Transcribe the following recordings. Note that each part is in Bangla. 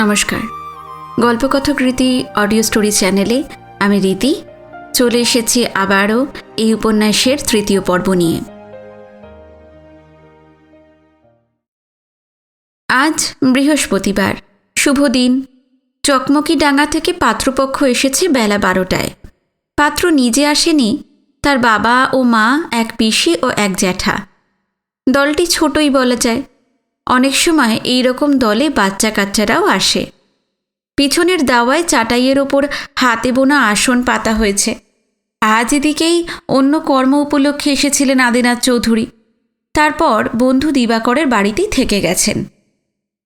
নমস্কার। গল্পকথক রীতি অডিও স্টোরি চ্যানেলে আমি রীতি চলে এসেছি আবারও এই উপন্যাসের তৃতীয় পর্ব নিয়ে। আজ বৃহস্পতিবার, শুভ দিন। চকমকি ডাঙ্গা থেকে পাত্রপক্ষ এসেছে বেলা 12টায়। পাত্র নিজে আসেনি, তার বাবা ও মা, এক পিসি ও এক জ্যাঠা। দলটি ছোটই বলা যায়। অনেক সময় এই রকম দলে বাচ্চা কাচ্চারাও আসে। পিছনের দাওয়ায় চাটাইয়ের ওপর হাতে বোনা আসন পাতা হয়েছে। আজ এদিকেই অন্য কর্ম উপলক্ষে এসেছিলেন আদিনাথ চৌধুরী। তারপর বন্ধু দিবাকরের বাড়িতেই থেকে গেছেন।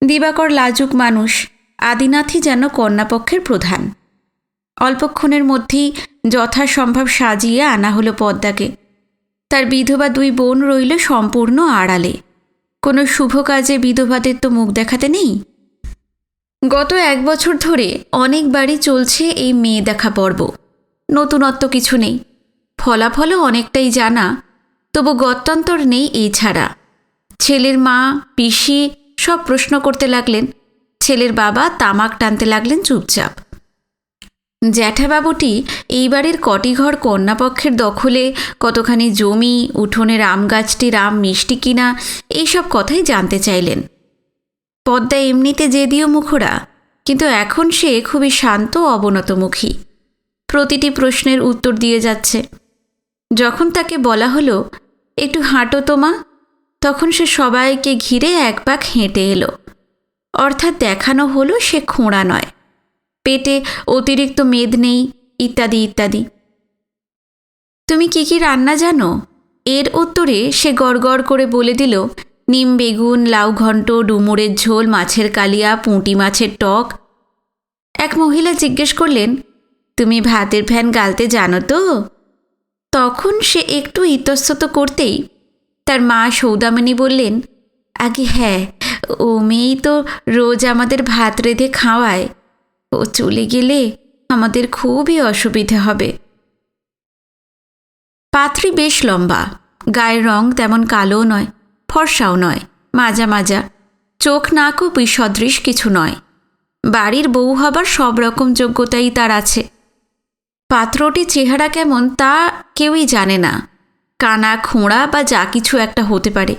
দিবাকর লাজুক মানুষ, আদিনাথই যেন কন্যাপক্ষের প্রধান। অল্পক্ষণের মধ্যেই যথাসম্ভব সাজিয়ে আনা হলো পদ্মাকে। তার বিধবা দুই বোন রইল সম্পূর্ণ আড়ালে। কোনো শুভ কাজে বিধবাদের তো মুখ দেখাতে নেই। গত 1 বছর ধরে অনেক বাড়ি চলছে এই মেয়ে দেখা পর্ব। নতুনত্ব কিছু নেই, ফলাফলও অনেকটাই জানা, তবু গত্যন্তর নেই এই ছাড়া। ছেলের মা, পিসি সব প্রশ্ন করতে লাগলেন। ছেলের বাবা তামাক টানতে লাগলেন চুপচাপ। জ্যাঠাবাবুটি এই বাড়ির কটিঘর কন্যাপক্ষের দখলে, কতখানি জমি, উঠোনের আম গাছটির আম মিষ্টি কিনা, এইসব কথাই জানতে চাইলেন। পদ্মা এমনিতে জেদিও মুখরা, কিন্তু এখন সে খুবই শান্ত অবনতমুখী। প্রতিটি প্রশ্নের উত্তর দিয়ে যাচ্ছে। যখন তাকে বলা হলো, একটু হাঁটো তো মা, তখন সে সবাইকে ঘিরে এক পাক হেঁটে এলো। অর্থাৎ দেখানো হলো সে খোঁড়া নয়, পেটে অতিরিক্ত মেদ নেই, ইত্যাদি ইত্যাদি। তুমি কি কি রান্না জানো? এর উত্তরে সে গড়গড় করে বলে দিল, নিম বেগুন, লাউ ঘণ্ট, ডুমুরের ঝোল, মাছের কালিয়া, পুঁটি মাছের টক। এক মহিলা জিজ্ঞেস করলেন, তুমি ভাতের ফ্যান গালতে জানো তো? তখন সে একটু ইতস্তত করতেই তার মা সৌদামিনী বললেন, আগে হ্যাঁ, ও মেয়েই তো রোজ আমাদের ভাত রেঁধে খাওয়ায়। ও চলে গেলে আমাদের খুবই অসুবিধে হবে। পাত্রী বেশ লম্বা, গায়ের রং তেমন কালোও নয়, ফর্সাও নয়, মাজা মাজা, চোখ নাকও বিসদৃশ কিছু নয়। বাড়ির বউ হবার সব রকম যোগ্যতাই তার আছে। পাত্রটি চেহারা কেমন তা কেউই জানে না, কানা খোঁড়া বা যা কিছু একটা হতে পারে।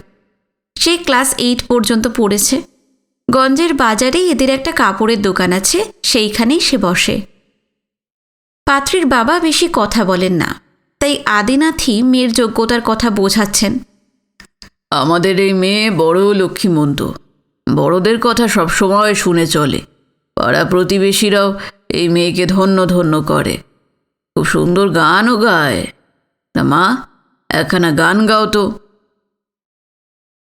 সে ক্লাস 8 পর্যন্ত পড়েছে। গঞ্জের বাজারে এদের একটা কাপড়ের দোকান আছে, সেইখানেই সে বসে। পাত্রীর বাবা বেশি কথা বলেন না, তাই আদিনাথই মেয়ের যোগ্যতার কথা বোঝাচ্ছেন। আমাদের এই মেয়ে বড় লক্ষ্মীমন্ত, বড়দের কথা সবসময় শুনে চলে। পাড়া প্রতিবেশীরাও এই মেয়েকে ধন্য ধন্য করে। খুব সুন্দর গানও গায়। না মা, একখানা গান গাও তো।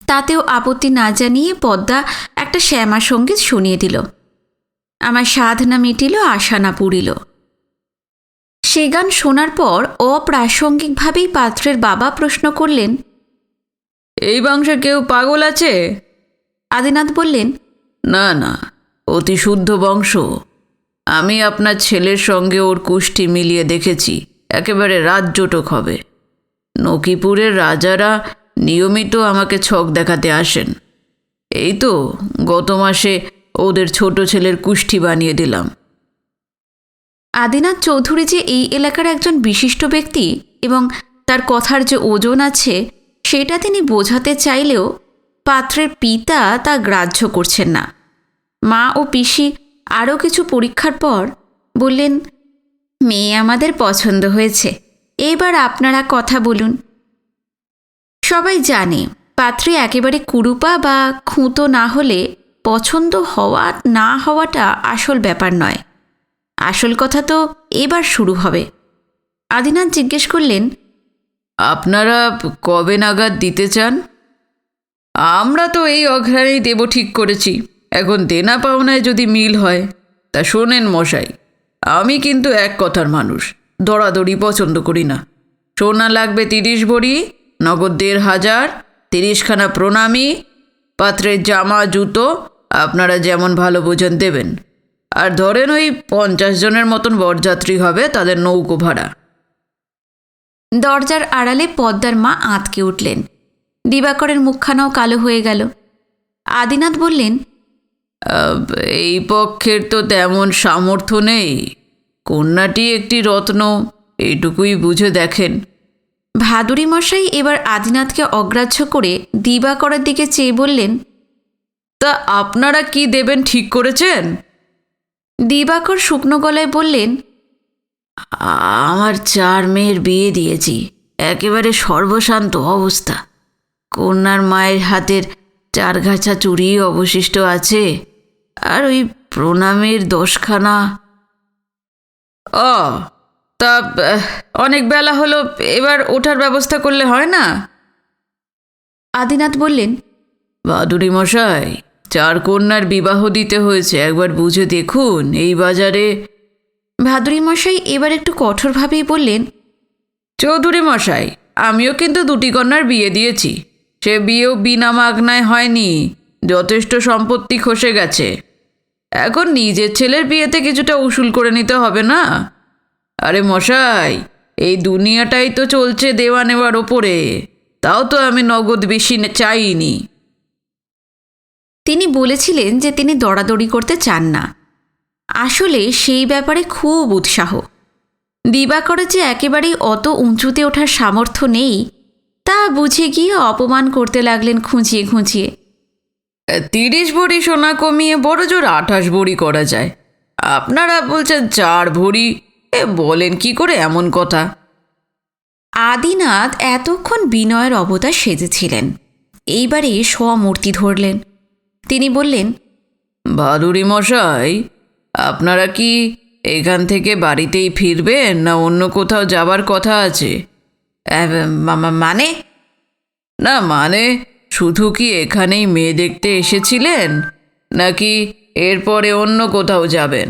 তাতেও আপত্তি না জানিয়ে পদ্মা একটা শ্যামা সঙ্গীত শুনিয়ে দিল। আমার সাধ না মিটিল, আশা না পুরিল। সে গান শোনার পর অপ্রাসঙ্গিকভাবেই পাত্রের বাবা প্রশ্ন করলেন, এই বংশে কেউ পাগল আছে? আদিনাথ বললেন, না না, অতি শুদ্ধ বংশ। আমি আপনার ছেলের সঙ্গে ওর কুষ্টি মিলিয়ে দেখেছি, একেবারে রাজজোটক হবে। নকিপুরের রাজারা নিয়মিত আমাকে ছক দেখাতে আসেন। এই তো গত মাসে ওদের ছোট ছেলের কুষ্টি বানিয়ে দিলাম। আদিনাথ চৌধুরী যে এই এলাকার একজন বিশিষ্ট ব্যক্তি এবং তার কথার যে ওজন আছে, সেটা তিনি বোঝাতে চাইলেও পাত্রের পিতা তা গ্রাহ্য করছেন না। মা ও পিসি আরও কিছু পরীক্ষার পর বললেন, মেয়ে আমাদের পছন্দ হয়েছে, এবার আপনারা কথা বলুন। সবাই জানে পাত্রী একেবারে কুরুপা বা খুঁতো না হলে পছন্দ হওয়া না হওয়াটা আসল ব্যাপার নয়। আসল কথা তো এবার শুরু হবে। আদিনাথ জিজ্ঞেস করলেন, আপনারা কবে নাগাদ দিতে চান? আমরা তো এই অঘ্রাণেই দেব ঠিক করেছি। এখন দেনা পাওনায় যদি মিল হয় তা শোনেন মশাই, আমি কিন্তু এক কথার মানুষ, দরাদরি পছন্দ করি না। সোনা লাগবে 30 ভরি, নগদ 1500, 30খানা প্রণামী, পাত্রের জামা জুতো আপনারা যেমন ভালো বোঝেন দেবেন। আর ধরেন ওই 50 জনের মতন বরযাত্রী হবে, তাদের নৌকো ভাড়া। দরজার আড়ালে পদ্মার মা আঁতকে উঠলেন। দিবাকরের মুখখানাও কালো হয়ে গেল। আদিনাথ বললেন, আহ, এই পক্ষের তো তেমন সামর্থ্য নেই। কন্যাটি একটি রত্ন, এইটুকুই বুঝে দেখেন। ভাদুরী মশাই এবার আদিনাথকে অগ্রাহ্য করে দিবাকরের দিকে চেয়ে বললেন, তা আপনারা কি দেবেন ঠিক করেছেন? দিবাকর শুকনো গলায় বললেন, আমার 4 মেয়ের বিয়ে দিয়েছি, একেবারে সর্বশান্ত অবস্থা। কন্যার মায়ের হাতের 4 গাছা চুড়ি অবশিষ্ট আছে, আর ওই প্রণামের 10খানা। ও, তা অনেক বেলা হলো, এবার ওঠার ব্যবস্থা করলে হয় না? আদিনাথ বললেন, বাদুড়ি মশাই, 4 কন্যার বিবাহ দিতে হয়েছে, একবার বুঝে দেখুন এই বাজারে। ভাদুরী মশাই এবার একটু কঠোরভাবেই বললেন, চৌধুরী মশাই, আমিও কিন্তু 2টি কন্যার বিয়ে দিয়েছি। সে বিয়েও বিনা মাগনায় হয়নি, যথেষ্ট সম্পত্তি খসে গেছে। এখন নিজের ছেলের বিয়েতে কিছুটা উসুল করে নিতে হবে না? আরে মশাই, এই দুনিয়াটাই তো চলছে দেওয়া নেওয়ার ওপরে, তাও তো আমি নগদ বেশি চাইনি। তিনি বলেছিলেন যে তিনি দরাদরি করতে চান না। আসলে সেই ব্যাপারে খুব উৎসাহ। দিবাকরের যে একেবারেই অত উঁচুতে ওঠার সামর্থ্য নেই তা বুঝে গিয়ে অপমান করতে লাগলেন খুঁচিয়ে খুঁচিয়ে। 30 ভরি সোনা কমিয়ে বড় জোর 28 ভরি করা যায়, আপনারা বলছেন 4 ভরি। বলেন কি করে এমন কথা? আদিনাথ এতক্ষণ বিনয়ের অবতার সেজেছিলেন, এইবারে স্বমূর্তি ধরলেন। তিনি বললেন, বাদুড়ি মশাই, আপনারা কি এখান থেকে বাড়িতেই ফিরবেন, না অন্য কোথাও যাবার কথা আছে? মানে? না মানে, শুধু কি এখানেই মেয়ে দেখতে এসেছিলেন, নাকি এরপরে অন্য কোথাও যাবেন?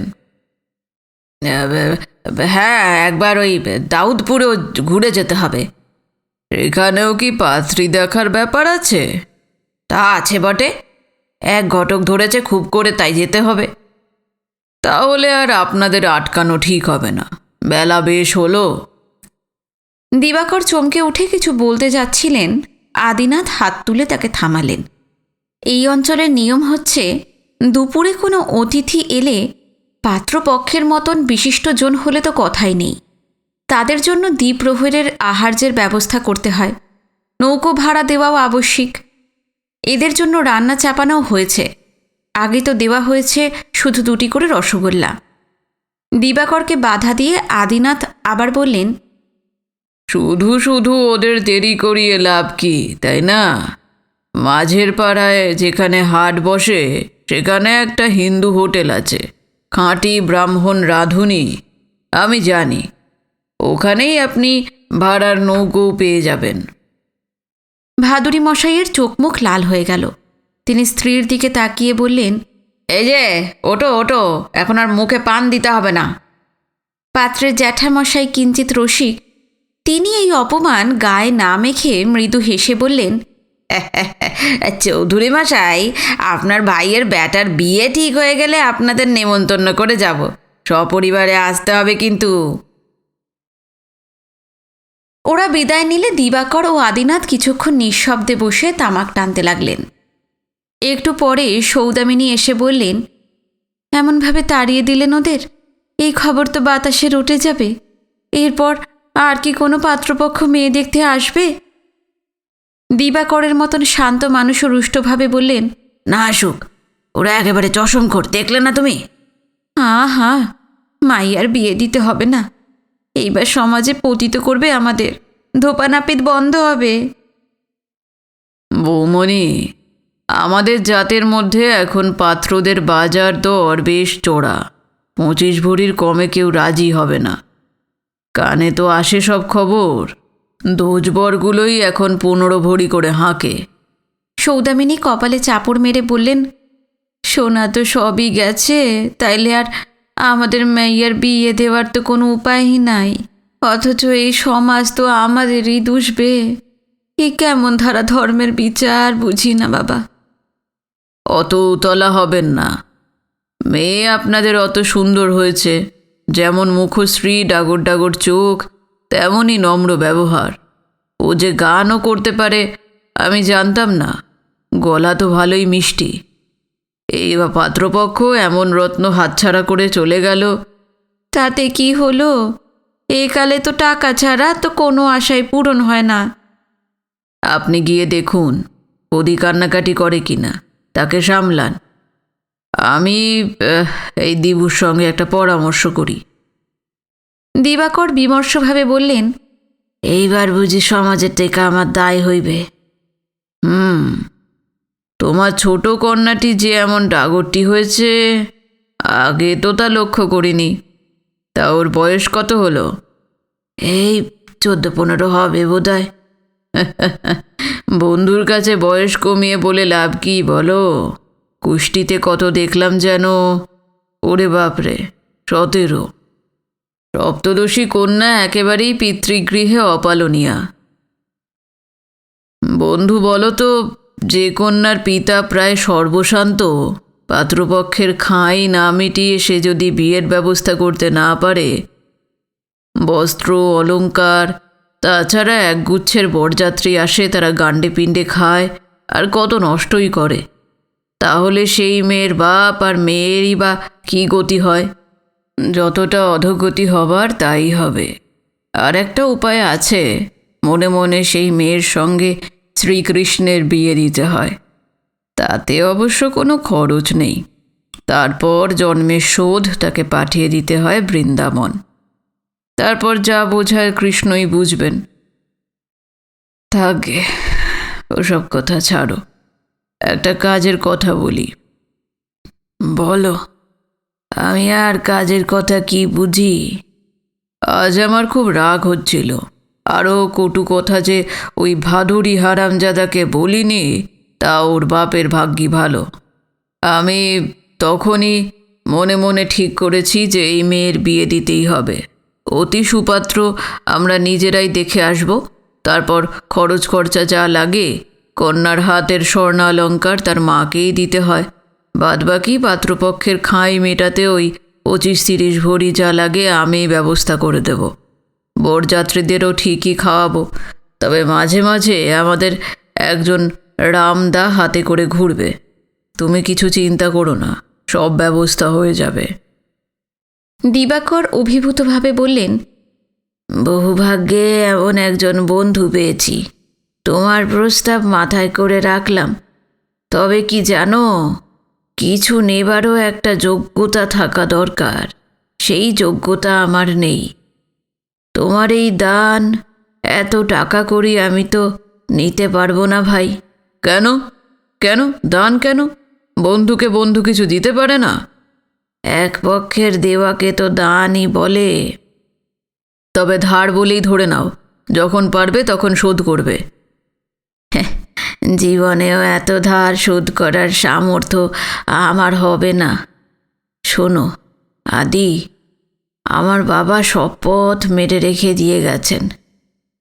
হ্যাঁ, একবার ওই দাউদপুরেও ঘুরে যেতে হবে। এখানেও কি পাত্রী দেখার ব্যাপার আছে? তা আছে বটে, এক ঘটক ধরেছে খুব করে, তাই যেতে হবে। তাহলে আর আপনাদের আটকানো ঠিক হবে না, বেলা বেশ হলো। দিবাকর চমকে উঠে কিছু বলতে যাচ্ছিলেন, আদিনাথ হাত তুলে তাকে থামালেন। এই অঞ্চলের নিয়ম হচ্ছে, দুপুরে কোনো অতিথি এলে পাত্রপক্ষের মতন বিশিষ্টজন হলে তো কথাই নেই, তাদের জন্য দ্বিপ্রহরের আহার্যের ব্যবস্থা করতে হয়। নৌকো ভাড়া দেওয়াও আবশ্যিক। এদের জন্য রান্না চাপানোও হয়েছে। আগে তো দেওয়া হয়েছে শুধু 2টি করে রসগোল্লা। দিবাকরকে বাধা দিয়ে আদিনাথ আবার বললেন, শুধু শুধু ওদের দেরি করিয়ে লাভ কি, তাই না? মাঝের পাড়ায় যেখানে হাট বসে, সেখানে একটা হিন্দু হোটেল আছে, খাঁটি ব্রাহ্মণ রাঁধুনি, আমি জানি। ওখানেই আপনি ভাড়ার নৌকো পেয়ে যাবেন। ভাদুরী মশাইয়ের চোখ মুখ লাল হয়ে গেল। তিনি স্ত্রীর দিকে তাকিয়ে বললেন, এই যে, ওটো ওটো, এখন আর মুখে পান দিতে হবে না। পাত্রের জ্যাঠামশাই কিঞ্চিত রসিক, তিনি এই অপমান গায়ে না মেখে মৃদু হেসে বললেন, চৌধুরী মশাই, আপনার ভাইয়ের ব্যাটার বিয়ে ঠিক হয়ে গেলে আপনাদের নেমন্তন্ন করে যাব, সপরিবারে আসতে হবে কিন্তু। ওরা বিদায় নিলে দিবাকর ও আদিনাথ কিছুক্ষণ নিঃশব্দে বসে তামাক টানতে লাগলেন। একটু পরে সৌদামিনী এসে বললেন, এমনভাবে তাড়িয়ে দিলেন ওদের, এই খবর তো বাতাসে রটে যাবে। এরপর আর কি কোনো পাত্রপক্ষ মেয়ে দেখতে আসবে? দিবাকরের মতন শান্ত মানুষও রুষ্টভাবে বললেন, না আসুক, ওরা একেবারে চশমখোর, দেখলে না তুমি? হা, মাইয়ার বিয়ে দিতে হবে না, এইবার সমাজে পতিত করবে আমাদের, ধোপানাপিত বন্ধ হবে। বৌমণি, আমাদের জাতের মধ্যে এখন পাত্রদের বাজার দর বেশ চড়া, 25 ভরির কমে কেউ রাজি হবে না। কানে তো আসে সব খবর, দোজবরগুলোই এখন 15 ভরি করে হাঁকে। সৌদামিনী কপালে চাপড় মেরে বললেন, সোনা তো সবই গেছে, তাইলে আর আমাদের মেয়ের বিয়ে দেওয়ার তো কোনো উপায়ই নাই, অথচ এই সমাজ তো আমাদেরই দুষবে। এ কেমন ধারা ধর্মের বিচার বুঝি না বাবা। অত উতলা হবেন না, মেয়ে আপনাদের অত সুন্দর হয়েছে, যেমন মুখশ্রী, ডাগর ডাগর চোখ, তেমনই নম্র ব্যবহার। ও যে গানও করতে পারে আমি জানতাম না, গলা তো ভালোই মিষ্টি। এই বা পাত্রপক্ষ এমন রত্ন হাতছাড়া করে চলে গেল। তাতে কি হলো? এই কালে তো টাকা ছাড়া তো কোনো আশাই পূরণ হয় না। আপনি গিয়ে দেখুন ওদি কান্নাকাটি করে কিনা, তাকে সামলান। আমি এই দিবুর সঙ্গে একটা পরামর্শ করি। দিবাকর বিমর্ষভাবে বললেন, এইবার বুঝি সমাজের টেকা আমার দায় হইবে। তোমার ছোট কন্যাটি যে এমন ডাগরটি হয়েছে, আগে তো তা লক্ষ্য করিনি। তা ওর বয়স কত হলো? এই 14-15 হবে বোধহয়। বন্ধুর কাছে বয়স কমিয়ে বলে লাভ কি বলো? কুষ্টিতে কত দেখলাম যেন। ওরে বাপরে, 17। সপ্তদশী কন্যা একেবারেই পিতৃগৃহে অপালনীয়া। বন্ধু বলো তো, যে কন্যার পিতা প্রায় সর্বশান্ত, পাত্রপক্ষের খাঁই না মিটিয়ে সে যদি বিয়ের ব্যবস্থা করতে না পারে, বস্ত্র অলংকার তাছাড়া একগুচ্ছের বরযাত্রী আসে, তারা গান্ডে পিণ্ডে খায় আর কত নষ্টই করে, তাহলে সেই মেয়ের বাপ আর মেয়েরই বা কী গতি হয়? যতটা অধোগতি হবার তাই হবে। আর একটা উপায় আছে, মনে মনে সেই মেয়ের সঙ্গে শ্রীকৃষ্ণের বিয়ে দিতে হয়। তাতে অবশ্য কোনো খরচ নেই। তারপর জন্মের শোধ তাকে পাঠিয়ে দিতে হয় বৃন্দাবন। তারপর যা বোঝায় কৃষ্ণই বুঝবেন। থাকে, ওসব কথা ছাড়ো, একটা কাজের কথা বলি। বলো। আমি আর কাজের কথা কি বুঝি? আজ আমার খুব রাগ হচ্ছিল। আরও কটু কথা যে ওই ভাদুড়ি হারামজাদাকে বলিনি, তা ওর বাপের ভাগ্যি ভালো। আমি তখনই মনে মনে ঠিক করেছি যে এই মেয়ের বিয়ে দিতেই হবে। অতি সুপাত্র আমরা নিজেরাই দেখে আসব। তারপর খরচ খরচা যা লাগে, কন্যার হাতের স্বর্ণালঙ্কার তার মাকেই দিতে হয়। বাদবাকি পাত্রপক্ষের খাঁই মেটাতে ওই 25-30 ভরি যা লাগে আমি ব্যবস্থা করে দেব। বরযাত্রীদেরও ঠিকই খাওয়াবো, তবে মাঝে মাঝে আমাদের একজন রামদা হাতে করে ঘুরবে। তুমি কিছু চিন্তা করো না, সব ব্যবস্থা হয়ে যাবে। দিবাকর অভিভূতভাবে বললেন, বহু ভাগ্যে এমন একজন বন্ধু পেয়েছি। তোমার প্রস্তাব মাথায় করে রাখলাম। তবে কি জানো, কিছু নেবারও একটা যোগ্যতা থাকা দরকার। সেই যোগ্যতা আমার নেই। তোমার এই দান, এত টাকা করি আমি তো নিতে পারবো না ভাই। কেন কেন দান কেন? বন্ধুকে বন্ধু কিছু দিতে পারে না? এক পক্ষের দেওয়াকে তো দানই বলে। তবে ধার বলেই ধরে নাও, যখন পারবে তখন শোধ করবে। জীবনেও এত ধার শোধ করার সামর্থ্য আমার হবে না। শোনো আদি, আমার বাবা শপথ মেরে রেখে দিয়ে গেছেন।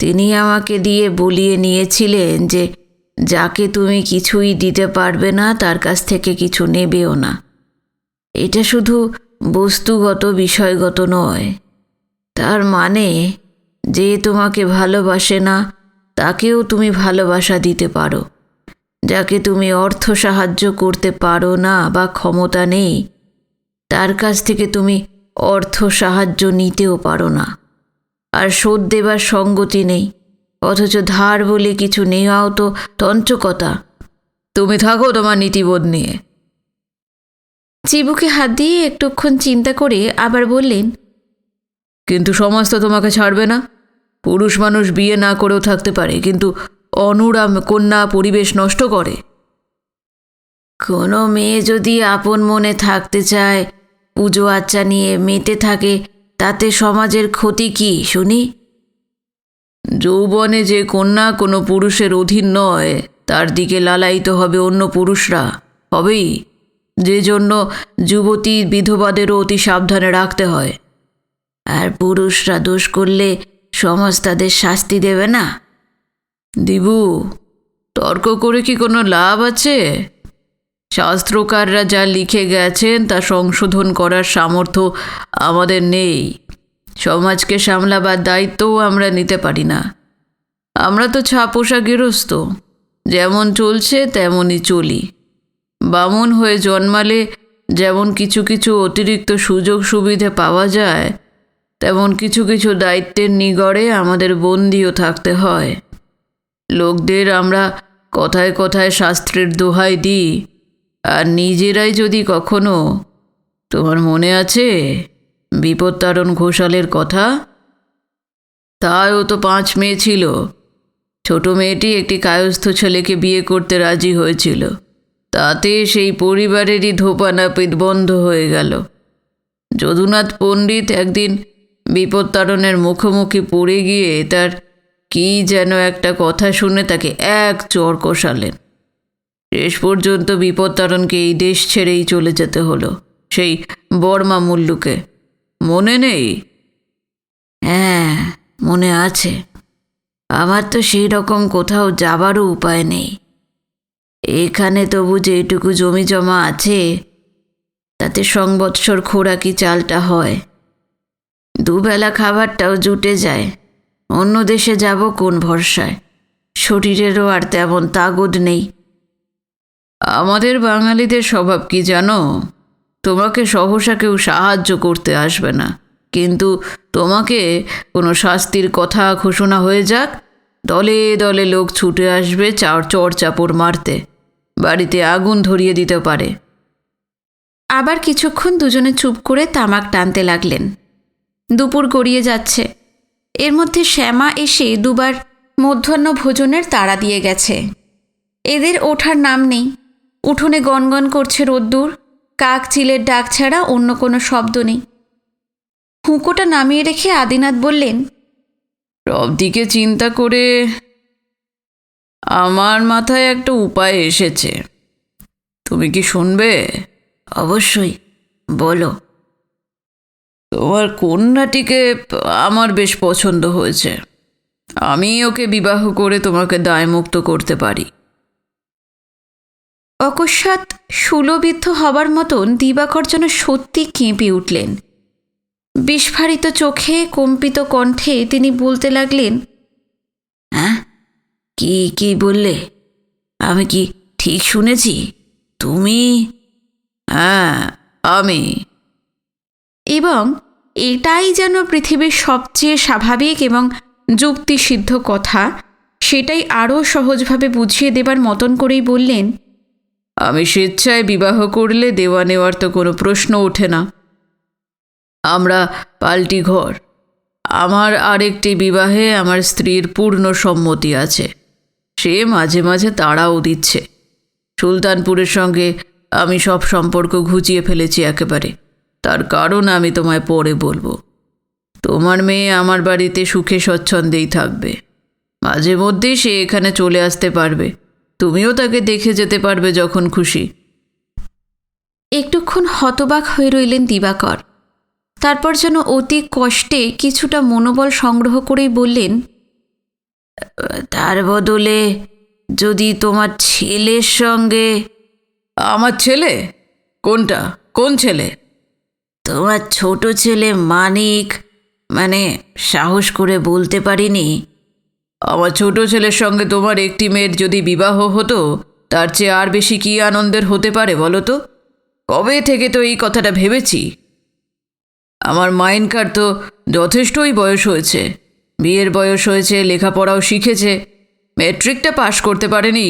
তিনি আমাকে দিয়ে বলিয়ে নিয়েছিলেন যে যাকে তুমি কিছুই দিতে পারবে না তার কাছ থেকে কিছু নেবেও না। এটা শুধু বস্তুগত বিষয়গত নয়। তার মানে যে তোমাকে ভালোবাসে না তাকেও তুমি ভালোবাসা দিতে পারো। যাকে তুমি অর্থ সাহায্য করতে পারো না বা ক্ষমতা নেই, তার কাছ থেকে তুমি অর্থ সাহায্য নিতেও পারো না। আর শোধ দেবার সঙ্গতি নেই, অথচ ধার বলে কিছু নেওয়াও তো তঞ্চকতা। তুমি থাকো তোমার নীতিবোধ নিয়ে। চিবুকে হাত দিয়ে একটুক্ষণ চিন্তা করে আবার বললেন, কিন্তু সমাজ তো তোমাকে ছাড়বে না। পুরুষ মানুষ বিয়ে না করেও থাকতে পারে, কিন্তু অনুরাম কন্যা পরিবেশ নষ্ট করে। কোনো মেয়ে যদি আপন মনে থাকতে চায়, পুজো আচ্চা নিয়ে মেতে থাকে, তাতে সমাজের ক্ষতি কি শুনি? যৌবনে যে কন্যা কোনো পুরুষের অধীন নয়, তার দিকে লালায়িত হবে অন্য পুরুষরা, হবেই। যে জন্য যুবতী বিধবাদেরও অতি সাবধানে রাখতে হয়। আর পুরুষরা দোষ করলে সমাজ তাদের শাস্তি দেবে না। দিবু, তর্ক করে কি কোনো লাভ আছে? শাস্ত্রকাররা যা লিখে গেছেন তা সংশোধন করার সামর্থ্য আমাদের নেই। সমাজকে সামলাবার দায়িত্বও আমরা নিতে পারি না। আমরা তো ছাপোষা গৃহস্থ, যেমন চলছে তেমনই চলি। বামুন হয়ে জন্মালে যেমন কিছু কিছু অতিরিক্ত সুযোগ সুবিধে পাওয়া যায়, তেমন কিছু কিছু দায়িত্বের নিগড়ে আমাদের বন্দিও থাকতে হয়। লোকদের আমরা কথায় কথায় শাস্ত্রের দোহাই দিই, আর নিজেরাই যদি কখনো, তোমার মনে আছে বিপত্তারণ ঘোষালের কথা? তারও তো 5 মেয়ে ছিল। ছোট মেয়েটি একটি কায়স্থ ছেলেকে বিয়ে করতে রাজি হয়েছিল। তাতে সেই পরিবারেরই ধোপানাপিত বন্ধ হয়ে গেল। যদুনাথ পণ্ডিত একদিন বিপত্তারণের মুখোমুখি পড়ে গিয়ে তার কি যেন একটা কথা শুনে তাকে এক চড় কষালেন। শেষ পর্যন্ত বিপত্তারণকে এই দেশ ছেড়েই চলে যেতে হলো, সেই বর্মা মুল্লুকে। মনে নেই? হ্যাঁ, মনে আছে। আমার তো সেই রকম কোথাও যাবারও উপায় নেই। এখানে তবু যেটুকু জমি জমা আছে তাতে সংবৎসর খোরাকি চালটা হয়, দুবেলা খাবারটাও জুটে যায়। অন্য দেশে যাব কোন ভরসায়? শরীরেরও আর তেমন তাগদ নেই। আমাদের বাঙালিদের স্বভাব কি জানো? তোমাকে সহসা কেউ সাহায্য করতে আসবে না, কিন্তু তোমাকে কোনো শাস্তির কথা ঘোষণা হয়ে যাক, দলে দলে লোক ছুটে আসবে চড় চাপড় মারতে, বাড়িতে আগুন ধরিয়ে দিতে পারে। আবার কিছুক্ষণ দুজনে চুপ করে তামাক টানতে লাগলেন। দুপুর গড়িয়ে যাচ্ছে। এর মধ্যে শ্যামা এসে দুবার মধ্যাহ্ন ভোজনের তাড়া দিয়ে গেছে। এদের ওঠার নাম নেই। উঠোনে গনগন করছে রোদ্দুর, কাক চিলের ডাক ছাড়া অন্য কোনো শব্দ নেই। হুঁকোটা নামিয়ে রেখে আদিনাথ বললেন, সব দিকে চিন্তা করে আমার মাথায় একটা উপায় এসেছে। তুমি কি শুনবে? অবশ্যই, বলো। তোমার কন্যাটিকে আমার বেশ পছন্দ হয়েছে। আমি ওকে বিবাহ করে তোমাকে দায়মুক্ত করতে পারি। অকস্মাৎ শূলবিদ্ধ হবার মতন দিবাকর যেন সত্যি কেঁপে উঠলেন। বিস্ফারিত চোখে কম্পিত কণ্ঠে তিনি বলতে লাগলেন, হ্যাঁ, কি কি বললে? আমি কি ঠিক শুনেছি? তুমি? হ্যাঁ, আমি। এবং এটাই যেন পৃথিবীর সবচেয়ে স্বাভাবিক এবং যুক্তিসিদ্ধ কথা, সেটাই আরও সহজভাবে বুঝিয়ে দেবার মতন করেই বললেন, আমি স্বেচ্ছায় বিবাহ করলে দেওয়া নেওয়ার তো কোনো প্রশ্ন ওঠে না। আমরা পাল্টি ঘর। আমার আরেকটি বিবাহে আমার স্ত্রীর পূর্ণ সম্মতি আছে। সে মাঝে মাঝে তাড়াও দিচ্ছে। সুলতানপুরের সঙ্গে আমি সব সম্পর্ক ঘুচিয়ে ফেলেছি একেবারে। তার কারণ আমি তোমায় পরে বলবো। তোমার মেয়ে আমার বাড়িতে সুখে স্বচ্ছন্দেই থাকবে। মাঝে মধ্যেই সে এখানে চলে আসতে পারবে। তুমিও তাকে দেখে যেতে পারবে যখন খুশি। একটুক্ষণ হতবাক হয়ে রইলেন দিবাকর। তারপর যেন অতি কষ্টে কিছুটা মনোবল সংগ্রহ করেই বললেন, তার বদলে যদি তোমার ছেলের সঙ্গে। আমার ছেলে? কোনটা? কোন ছেলে? তোমার ছোট ছেলে মানিক। মানে সাহস করে বলতে পারিনি। আমার ছোট ছেলের সঙ্গে তোমার একটি মেয়ের যদি বিবাহ হতো, তার চেয়ে আর বেশি কী আনন্দের হতে পারে বলো তো? কবে থেকে তো এই কথাটা ভেবেছি। আমার মাইনকার তো যথেষ্টই বয়স হয়েছে, বিয়ের বয়স হয়েছে, লেখাপড়াও শিখেছে। ম্যাট্রিকটা পাশ করতে পারেনি,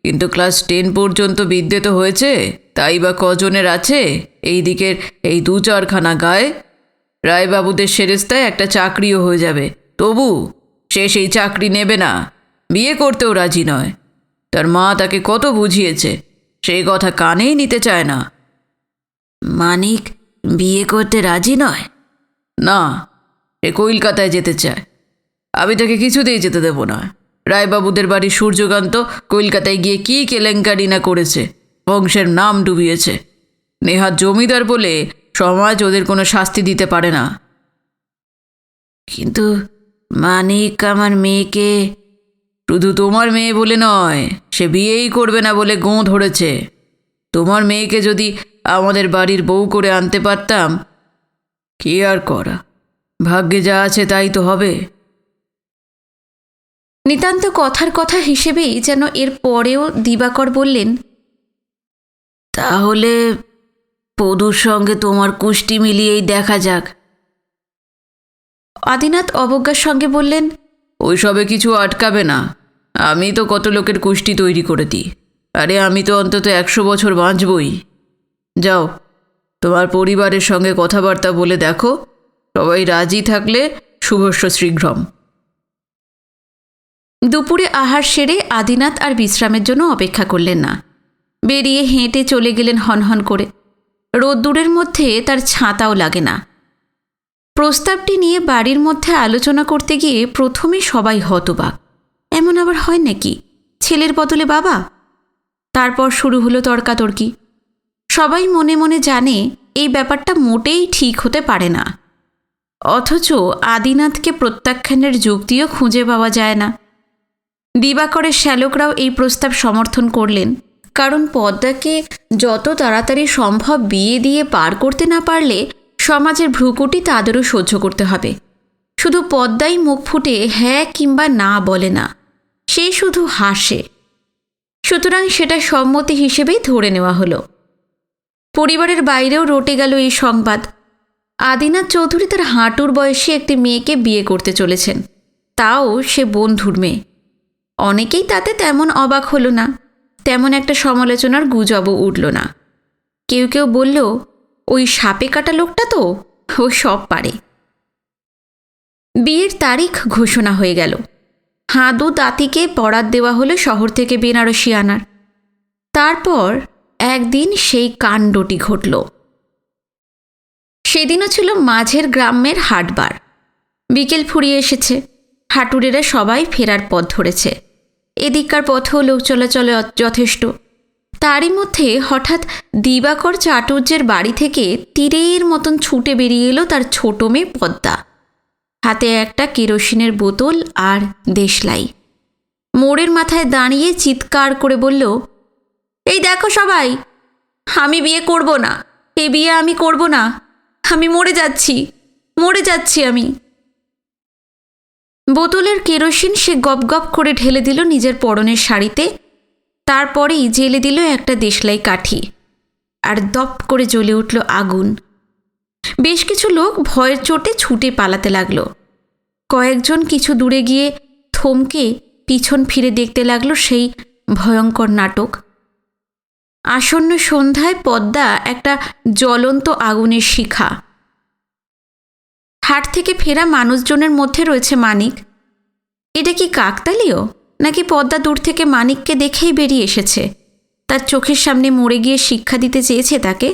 কিন্তু ক্লাস 10 পর্যন্ত বিদ্যে তো হয়েছে। তাই বা কজনের আছে এই দিকের এই 2-4খানা গায়ে? রায়বাবুদের সেরেস্তায় একটা চাকরিও হয়ে যাবে, তবু সে সেই চাকরি নেবে না, বিয়ে করতেও রাজি নয়। তার মা তাকে কত বুঝিয়েছে, সেই কথা কানেই নিতে চায় না। মানিক বিয়ে করতে রাজি নয়? না, এ কলকাতায় যেতে চায়। আমি তাকে কিছুতেই যেতে দেব না। রায়বাবুদের বাড়ির সূর্যকান্ত কলকাতায় গিয়ে কী কেলেঙ্কারি না করেছে, বংশের নাম ডুবিয়েছে। নেহাত জমিদার বলে সমাজ ওদের কোনো শাস্তি দিতে পারে না। কিন্তু মানিক আমার মেয়েকে। শুধু তোমার মেয়ে বলে নয়, সে বিয়েই করবে না বলে গোঁ ধরেছে। তোমার মেয়েকে যদি আমাদের বাড়ির বউ করে আনতে পারতাম, কি আর করা, ভাগ্যে যা আছে তাই তো হবে। নিতান্ত কথার কথা হিসেবেই যেন এর পরেও দিবাকর বললেন, তাহলে পদুর সঙ্গে তোমার কুষ্টি মিলিয়েই দেখা যাক। আদিনাথ অবজ্ঞার সঙ্গে বললেন, ওইসবে কিছু আটকাবে না। আমি তো কত লোকের কুষ্টি তৈরি করে দিই। আরে আমি তো অন্তত 100 বছর বাঁচবই। যাও, তোমার পরিবারের সঙ্গে কথাবার্তা বলে দেখো, সবাই রাজি থাকলে শুভস্য শীঘ্রম। দুপুরে আহার সেরে আদিনাথ আর বিশ্রামের জন্য অপেক্ষা করলেন না। বেরিয়ে হেঁটে চলে গেলেন হনহন করে। রোদ্দুরের মধ্যে তার ছাতাও লাগে না। প্রস্তাবটি নিয়ে বাড়ির মধ্যে আলোচনা করতে গিয়ে প্রথমে সবাই হতবাক। এমন আবার হয় নাকি? ছেলের বদলে বাবা? তারপর শুরু হলো তর্কাতর্কি। সবাই মনে মনে জানে এই ব্যাপারটা মোটেই ঠিক হতে পারে না, অথচ আদিনাথকে প্রত্যাখ্যানের যুক্তিও খুঁজে পাওয়া যায় না। দিবাকরের শ্যালকরাও এই প্রস্তাব সমর্থন করলেন, কারণ পদ্মাকে যত তাড়াতাড়ি সম্ভব বিয়ে দিয়ে পার করতে না পারলে সমাজের ভ্রুকুটি তাদেরও সহ্য করতে হবে। শুধু পদ্মাই মুখ ফুটে হ্যাঁ কিংবা না বলে না, সে শুধু হাসে। সুতরাং সেটা সম্মতি হিসেবেই ধরে নেওয়া হলো। পরিবারের বাইরেও রটে গেল এই সংবাদ। আদিনাথ চৌধুরী তার হাঁটুর বয়সে একটি মেয়েকে বিয়ে করতে চলেছেন, তাও সে বন্ধুর মেয়ে। অনেকেই তাতে তেমন অবাক হলো না, তেমন একটা সমালোচনার গুজবও উঠল না। কেউ কেউ বলল, ওই সাপে কাটা লোকটা তো, ও সব পারে। বিয়ের তারিখ ঘোষণা হয়ে গেল। হাঁদু দাতিকে বরাত দেওয়া হলো শহর থেকে বেনারসি আনার। তারপর একদিন সেই কাণ্ডটি ঘটল। সেদিনও ছিল মাঝের গ্রামের হাটবার। বিকেল ফুরিয়ে এসেছে। হাটুরেরা সবাই ফেরার পথ ধরেছে। এদিককার পথেও লোক চলাচলে যথেষ্ট। তারই মধ্যে হঠাৎ দিবাকর চাটুর্যের বাড়ি থেকে তীরের মতন ছুটে বেরিয়ে এলো তার ছোট মেয়ে পদ্মা। হাতে একটা কেরোসিনের বোতল আর দেশলাই। মোড়ের মাথায় দাঁড়িয়ে চিৎকার করে বলল, এই দেখো সবাই, আমি বিয়ে করব না, এ বিয়ে আমি করব না, আমি মরে যাচ্ছি আমি। বোতলের কেরোসিন সে গপ গপ করে ঢেলে দিল নিজের পরনের শাড়িতে। তারপরেই জেলে দিল একটা দেশলাই কাঠি, আর দপ করে জ্বলে উঠল আগুন। বেশ কিছু লোক ভয়ের চোটে ছুটে পালাতে লাগলো। কয়েকজন কিছু দূরে গিয়ে থমকে পিছন ফিরে দেখতে লাগলো সেই ভয়ঙ্কর নাটক। আসন্ন সন্ধ্যায় পদ্মা একটা জ্বলন্ত আগুনের শিখা। হাট থেকে ফেরা মানুষজনের মধ্যে রয়েছে মানিক। এটা কি কাকতালীয়, নাকি পদ্মা দূর থেকে মানিককে দেখেই বেরিয়ে এসেছে, তার চোখের সামনে মরে গিয়ে শিক্ষা দিতে চেয়েছে তাকে?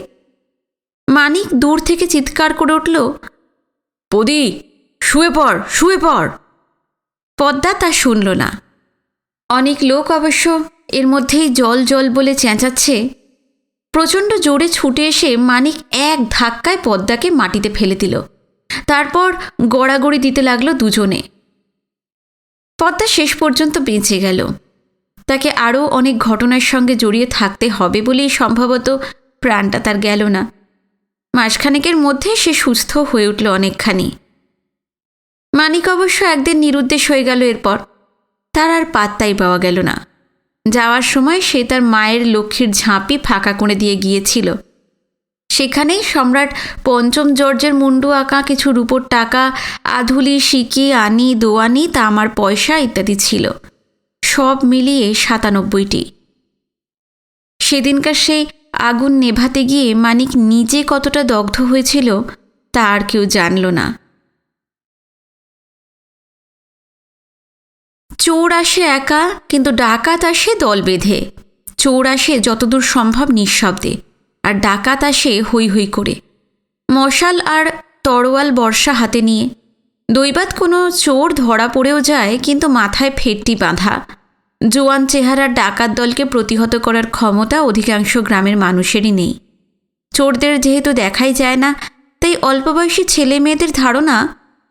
মানিক দূর থেকে চিৎকার করে উঠল, পদি, শুয়ে পড়। পদ্মা তা শুনল না। অনেক লোক অবশ্য এর মধ্যেই জল জল বলে চেঁচাচ্ছে। প্রচণ্ড জোরে ছুটে এসে মানিক এক ধাক্কায় পদ্মাকে মাটিতে ফেলে দিল। তারপর গড়াগড়ি দিতে লাগলো দুজনে। পদ্মা শেষ পর্যন্ত বেঁচে গেল। তাকে আরও অনেক ঘটনার সঙ্গে জড়িয়ে থাকতে হবে বলেই সম্ভবত প্রাণটা তার গেল না। মাসখানেকের মধ্যে সে সুস্থ হয়ে উঠল অনেকখানি। মানিক অবশ্য একদিন নিরুদ্দেশ হয়ে গেল। এরপর তার আর পাত্তাই পাওয়া গেল না। যাওয়ার সময় সে তার মায়ের লক্ষ্মীর ঝাঁপি ফাঁকা করে দিয়ে গিয়েছিল। সেখানেই সম্রাট পঞ্চম জর্জের মুন্ডু আঁকা কিছু রূপোর টাকা, আধুলি, সিকি, আনি, দোয়ানি, তামার পয়সা ইত্যাদি ছিল। সব মিলিয়ে 97টি। সেদিনকার সেই আগুন নেভাতে গিয়ে মানিক নিজে কতটা দগ্ধ হয়েছিল তা আর কেউ জানল না। চোর আসে একা, কিন্তু ডাকাত আসে দল বেঁধে। চোর আসে যতদূর সম্ভব নিঃশব্দে, আর ডাকাত আসে হৈ হৈ করে, মশাল আর তরোয়াল বর্ষা হাতে নিয়ে। দৈবাত কোনো চোর ধরা পড়েও যায়, কিন্তু মাথায় ফেটটি বাঁধা। জোয়ান চেহারার ডাকাত দলকে প্রতিহত করার ক্ষমতা অধিকাংশ গ্রামের মানুষেরই নেই। চোরদের যেহেতু দেখাই যায় না, তাই অল্পবয়সী ছেলে মেয়েদের ধারণা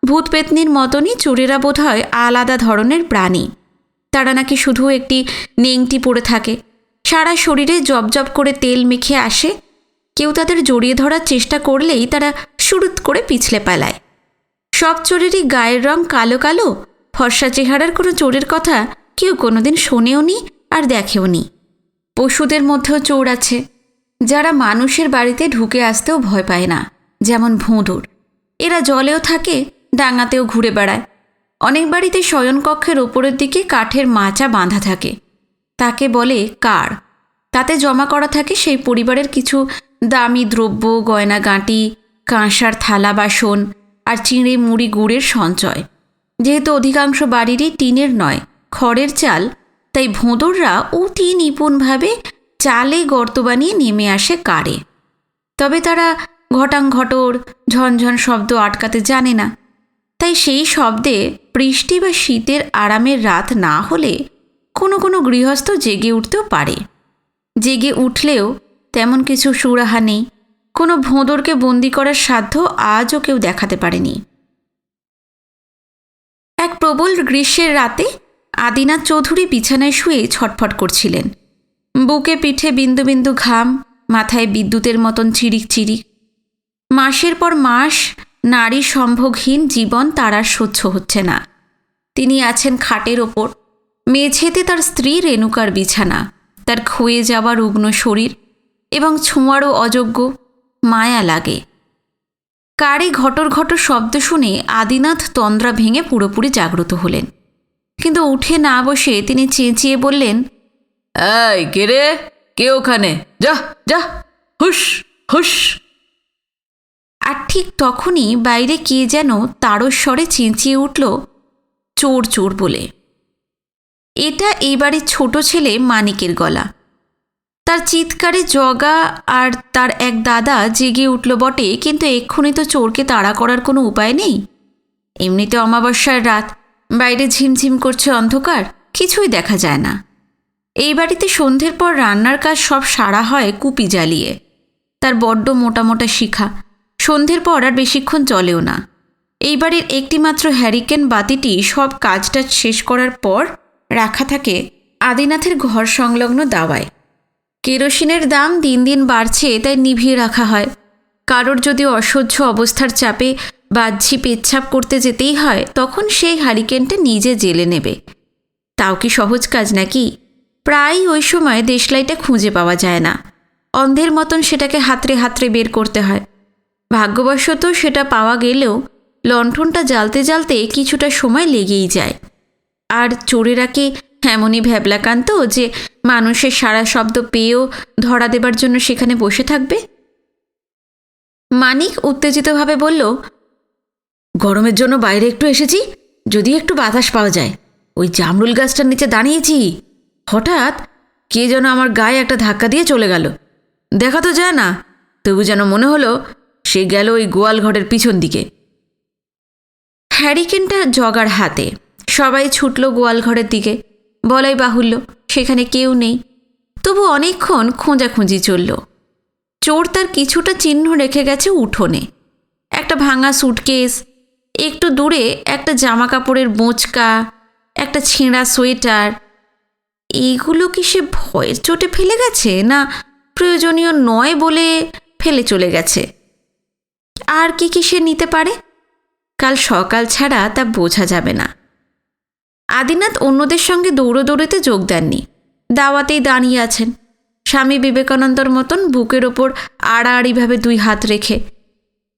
ভূত পেতনির মতনই চোরেরা বোধহয় আলাদা ধরনের প্রাণী। তারা নাকি শুধু একটি নেংটি পড়ে থাকে, সারা শরীরে জবজব করে তেল মেখে আসে। কেউ তাদের জড়িয়ে ধরার চেষ্টা করলেই তারা সুরুত করে পিছলে পালায়। সব চোরেরই গায়ের রং কালো কালো। ফর্সা চেহারার কোনো চোরের কথা কেউ কোনোদিন শোনেও নি আর দেখেও নি। পশুদের মধ্যেও চোর আছে। যারা মানুষের বাড়িতে ঢুকে আসতেও ভয় পায় না, যেমন ভোঁদড়। এরা জলেও থাকে, ডাঙাতেও ঘুরে বেড়ায়। অনেক বাড়িতে শয়নকক্ষের ওপরের দিকে কাঠের মাচা বাঁধা থাকে, তাকে বলে কার। তাতে জমা করা থাকে সেই পরিবারের কিছু দামি দ্রব্য, গয়নাগাঁটি, কাঁসার থালা বাসন আর চিঁড়ে মুড়ি গুড়ের সঞ্চয়। যেহেতু অধিকাংশ বাড়িরই টিনের নয়, খড়ের চাল, তাই ভোঁদড়রা অতি নিপুণভাবে চালে গর্ত বানিয়ে নেমে আসে কারে। তবে তারা ঘটাংঘটর ঝনঝন শব্দ আটকাতে জানে না, তাই সেই শব্দে বৃষ্টি বা শীতের আরামের রাত না হলে কোনো কোনো গৃহস্থ জেগে উঠতেও পারে। জেগে উঠলেও তেমন কিছু সুরাহা নেই। কোনো ভোঁদড়কে বন্দি করার সাধ্য আজও কেউ দেখাতে পারেনি। এক প্রবল গ্রীষ্মের রাতে আদিনাথ চৌধুরী বিছানায় শুয়ে ছটফট করছিলেন। বুকে পিঠে বিন্দু বিন্দু ঘাম, মাথায় বিদ্যুতের মতন চিরিক চিরিক। মাসের পর মাস নারী সম্ভোগহীন জীবন তার আর সহ্য হচ্ছে না। তিনি আছেন খাটের ওপর, মেঝেতে তার স্ত্রী রেণুকার বিছানা, তার ক্ষয়ে যাওয়া রুগ্ন শরীর এবং ছোঁয়ারও অযোগ্য। মায়া লাগে। কারে ঘটর ঘটর শব্দ শুনে আদিনাথ তন্দ্রা ভেঙে পুরোপুরি জাগ্রত হলেন। কিন্তু উঠে না বসে তিনি চেঁচিয়ে বললেন, এই কে রে? কে ওখানে? যা যা, হুস হুস। আর ঠিক তখনই বাইরে কে যেন তারস্বরে চেঁচিয়ে উঠল, চোর চোর বলে। এটা এই বাড়ির ছোট ছেলে মানিকের গলা। তার চিৎকারে জগা আর তার এক দাদা জেগে উঠল বটে, কিন্তু এক্ষুনি তো চোরকে তাড়া করার কোনো উপায় নেই। এমনিতে অমাবস্যার রাত, বাইরে ঝিমঝিম করছে অন্ধকার, কিছুই দেখা যায় না। এই বাড়িতে সন্ধ্যের পর রান্নার কাজ সব সারা হয় কুপি জ্বালিয়ে। তার বড্ড মোটা মোটা শিখা, সন্ধ্যের পর আর বেশিক্ষণ চলেও না। এই বাড়ির একটিমাত্র হ্যারিকেন বাতিটি সব কাজটা শেষ করার পর রাখা থাকে আদিনাথের ঘর সংলগ্ন দাওয়ায়। কেরোসিনের দাম দিন দিন বাড়ছে, তাই নিভিয়ে রাখা হয়। কারোর যদি অসহ্য অবস্থার চাপে বাহ্যি পেচ্ছাপ করতে যেতেই হয়, তখন সেই হ্যারিকেনটা নিজে জেলে নেবে। তাও কি সহজ কাজ নাকি? প্রায় ওই সময় দেশলাইটা খুঁজে পাওয়া যায় না। অন্ধের মতন সেটাকে হাতড়ে হাতড়ে বের করতে হয়। ভাগ্যবশত সেটা পাওয়া গেলেও লণ্ঠনটা জ্বালতে জ্বালতে কিছুটা সময় লেগেই যায়। আর চোরেরা কি এমনই ভ্যাবলাকান্ত যে মানুষের সারা শব্দ পেয়েও ধরা দেবার জন্য সেখানে বসে থাকবে? মানিক উত্তেজিতভাবে বলল, গরমের জন্য বাইরে একটু এসেছি, যদি একটু বাতাস পাওয়া যায়। ওই জামরুল গাছটার নিচে দাঁড়িয়েছি, হঠাৎ কে যেন আমার গায়ে একটা ধাক্কা দিয়ে চলে গেল। দেখা তো যায় না, তবু যেন মনে হলো সে গেল ওই গোয়াল ঘরের পিছন দিকে। হ্যারিকেনটা জগার হাতে। সবাই ছুটল গোয়াল ঘরের দিকে। বলাই বাহুল্য, সেখানে কেউ নেই। তবু অনেকক্ষণ খোঁজাখুঁজি চলল। চোর তার কিছুটা চিহ্ন রেখে গেছে উঠোনে। একটা ভাঙা সুটকেস, একটু দূরে একটা জামা কাপড়ের বোঁচকা, একটা ছেঁড়া সোয়েটার। এইগুলো কি সে ভয়ের চোটে ফেলে গেছে, না প্রয়োজনীয় নয় বলে ফেলে চলে গেছে? আর কি কি সে নিতে পারে? কাল সকাল ছাড়া তা বোঝা যাবে না। আদিনাথ অন্যদের সঙ্গে দৌড়োদৌড়িতে যোগ দেননি। দাওয়াতেই দাঁড়িয়ে আছেন, স্বামী বিবেকানন্দর মতন বুকের ওপর আড়াআড়িভাবে দুই হাত রেখে।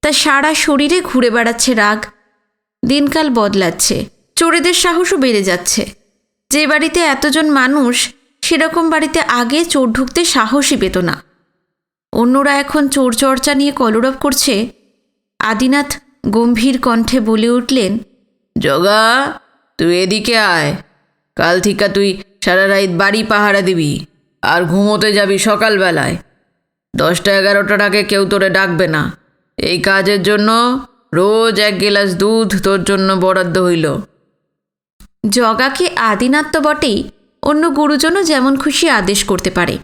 তার সারা শরীরে ঘুরে বেড়াচ্ছে রাগ। দিনকাল বদলাচ্ছে, চোরেদের সাহসও বেড়ে যাচ্ছে। যে বাড়িতে এতজন মানুষ, সেরকম বাড়িতে আগে চোর ঢুকতে সাহসই পেত না। অন্যরা এখন চোর চর্চা নিয়ে কলরব করছে। আদিনাথ গম্ভীর কণ্ঠে বলে উঠলেন, জগা, তুই এদিকে আয়। কাল থেকে তুই সারা রাত বাড়ি পাহারা দিবি, আর ঘুমোতে যাবি সকালবেলায়। 10টা-11টার আগে কেউ তোরে ডাকবে না। এই কাজের জন্য রোজ 1 গিলাস দুধ তোর জন্য বরাদ্দ হইল। জগাকে আদিনাথ তো বটেই, অন্য গুরুজনও যেমন খুশি আদেশ করতে পারে।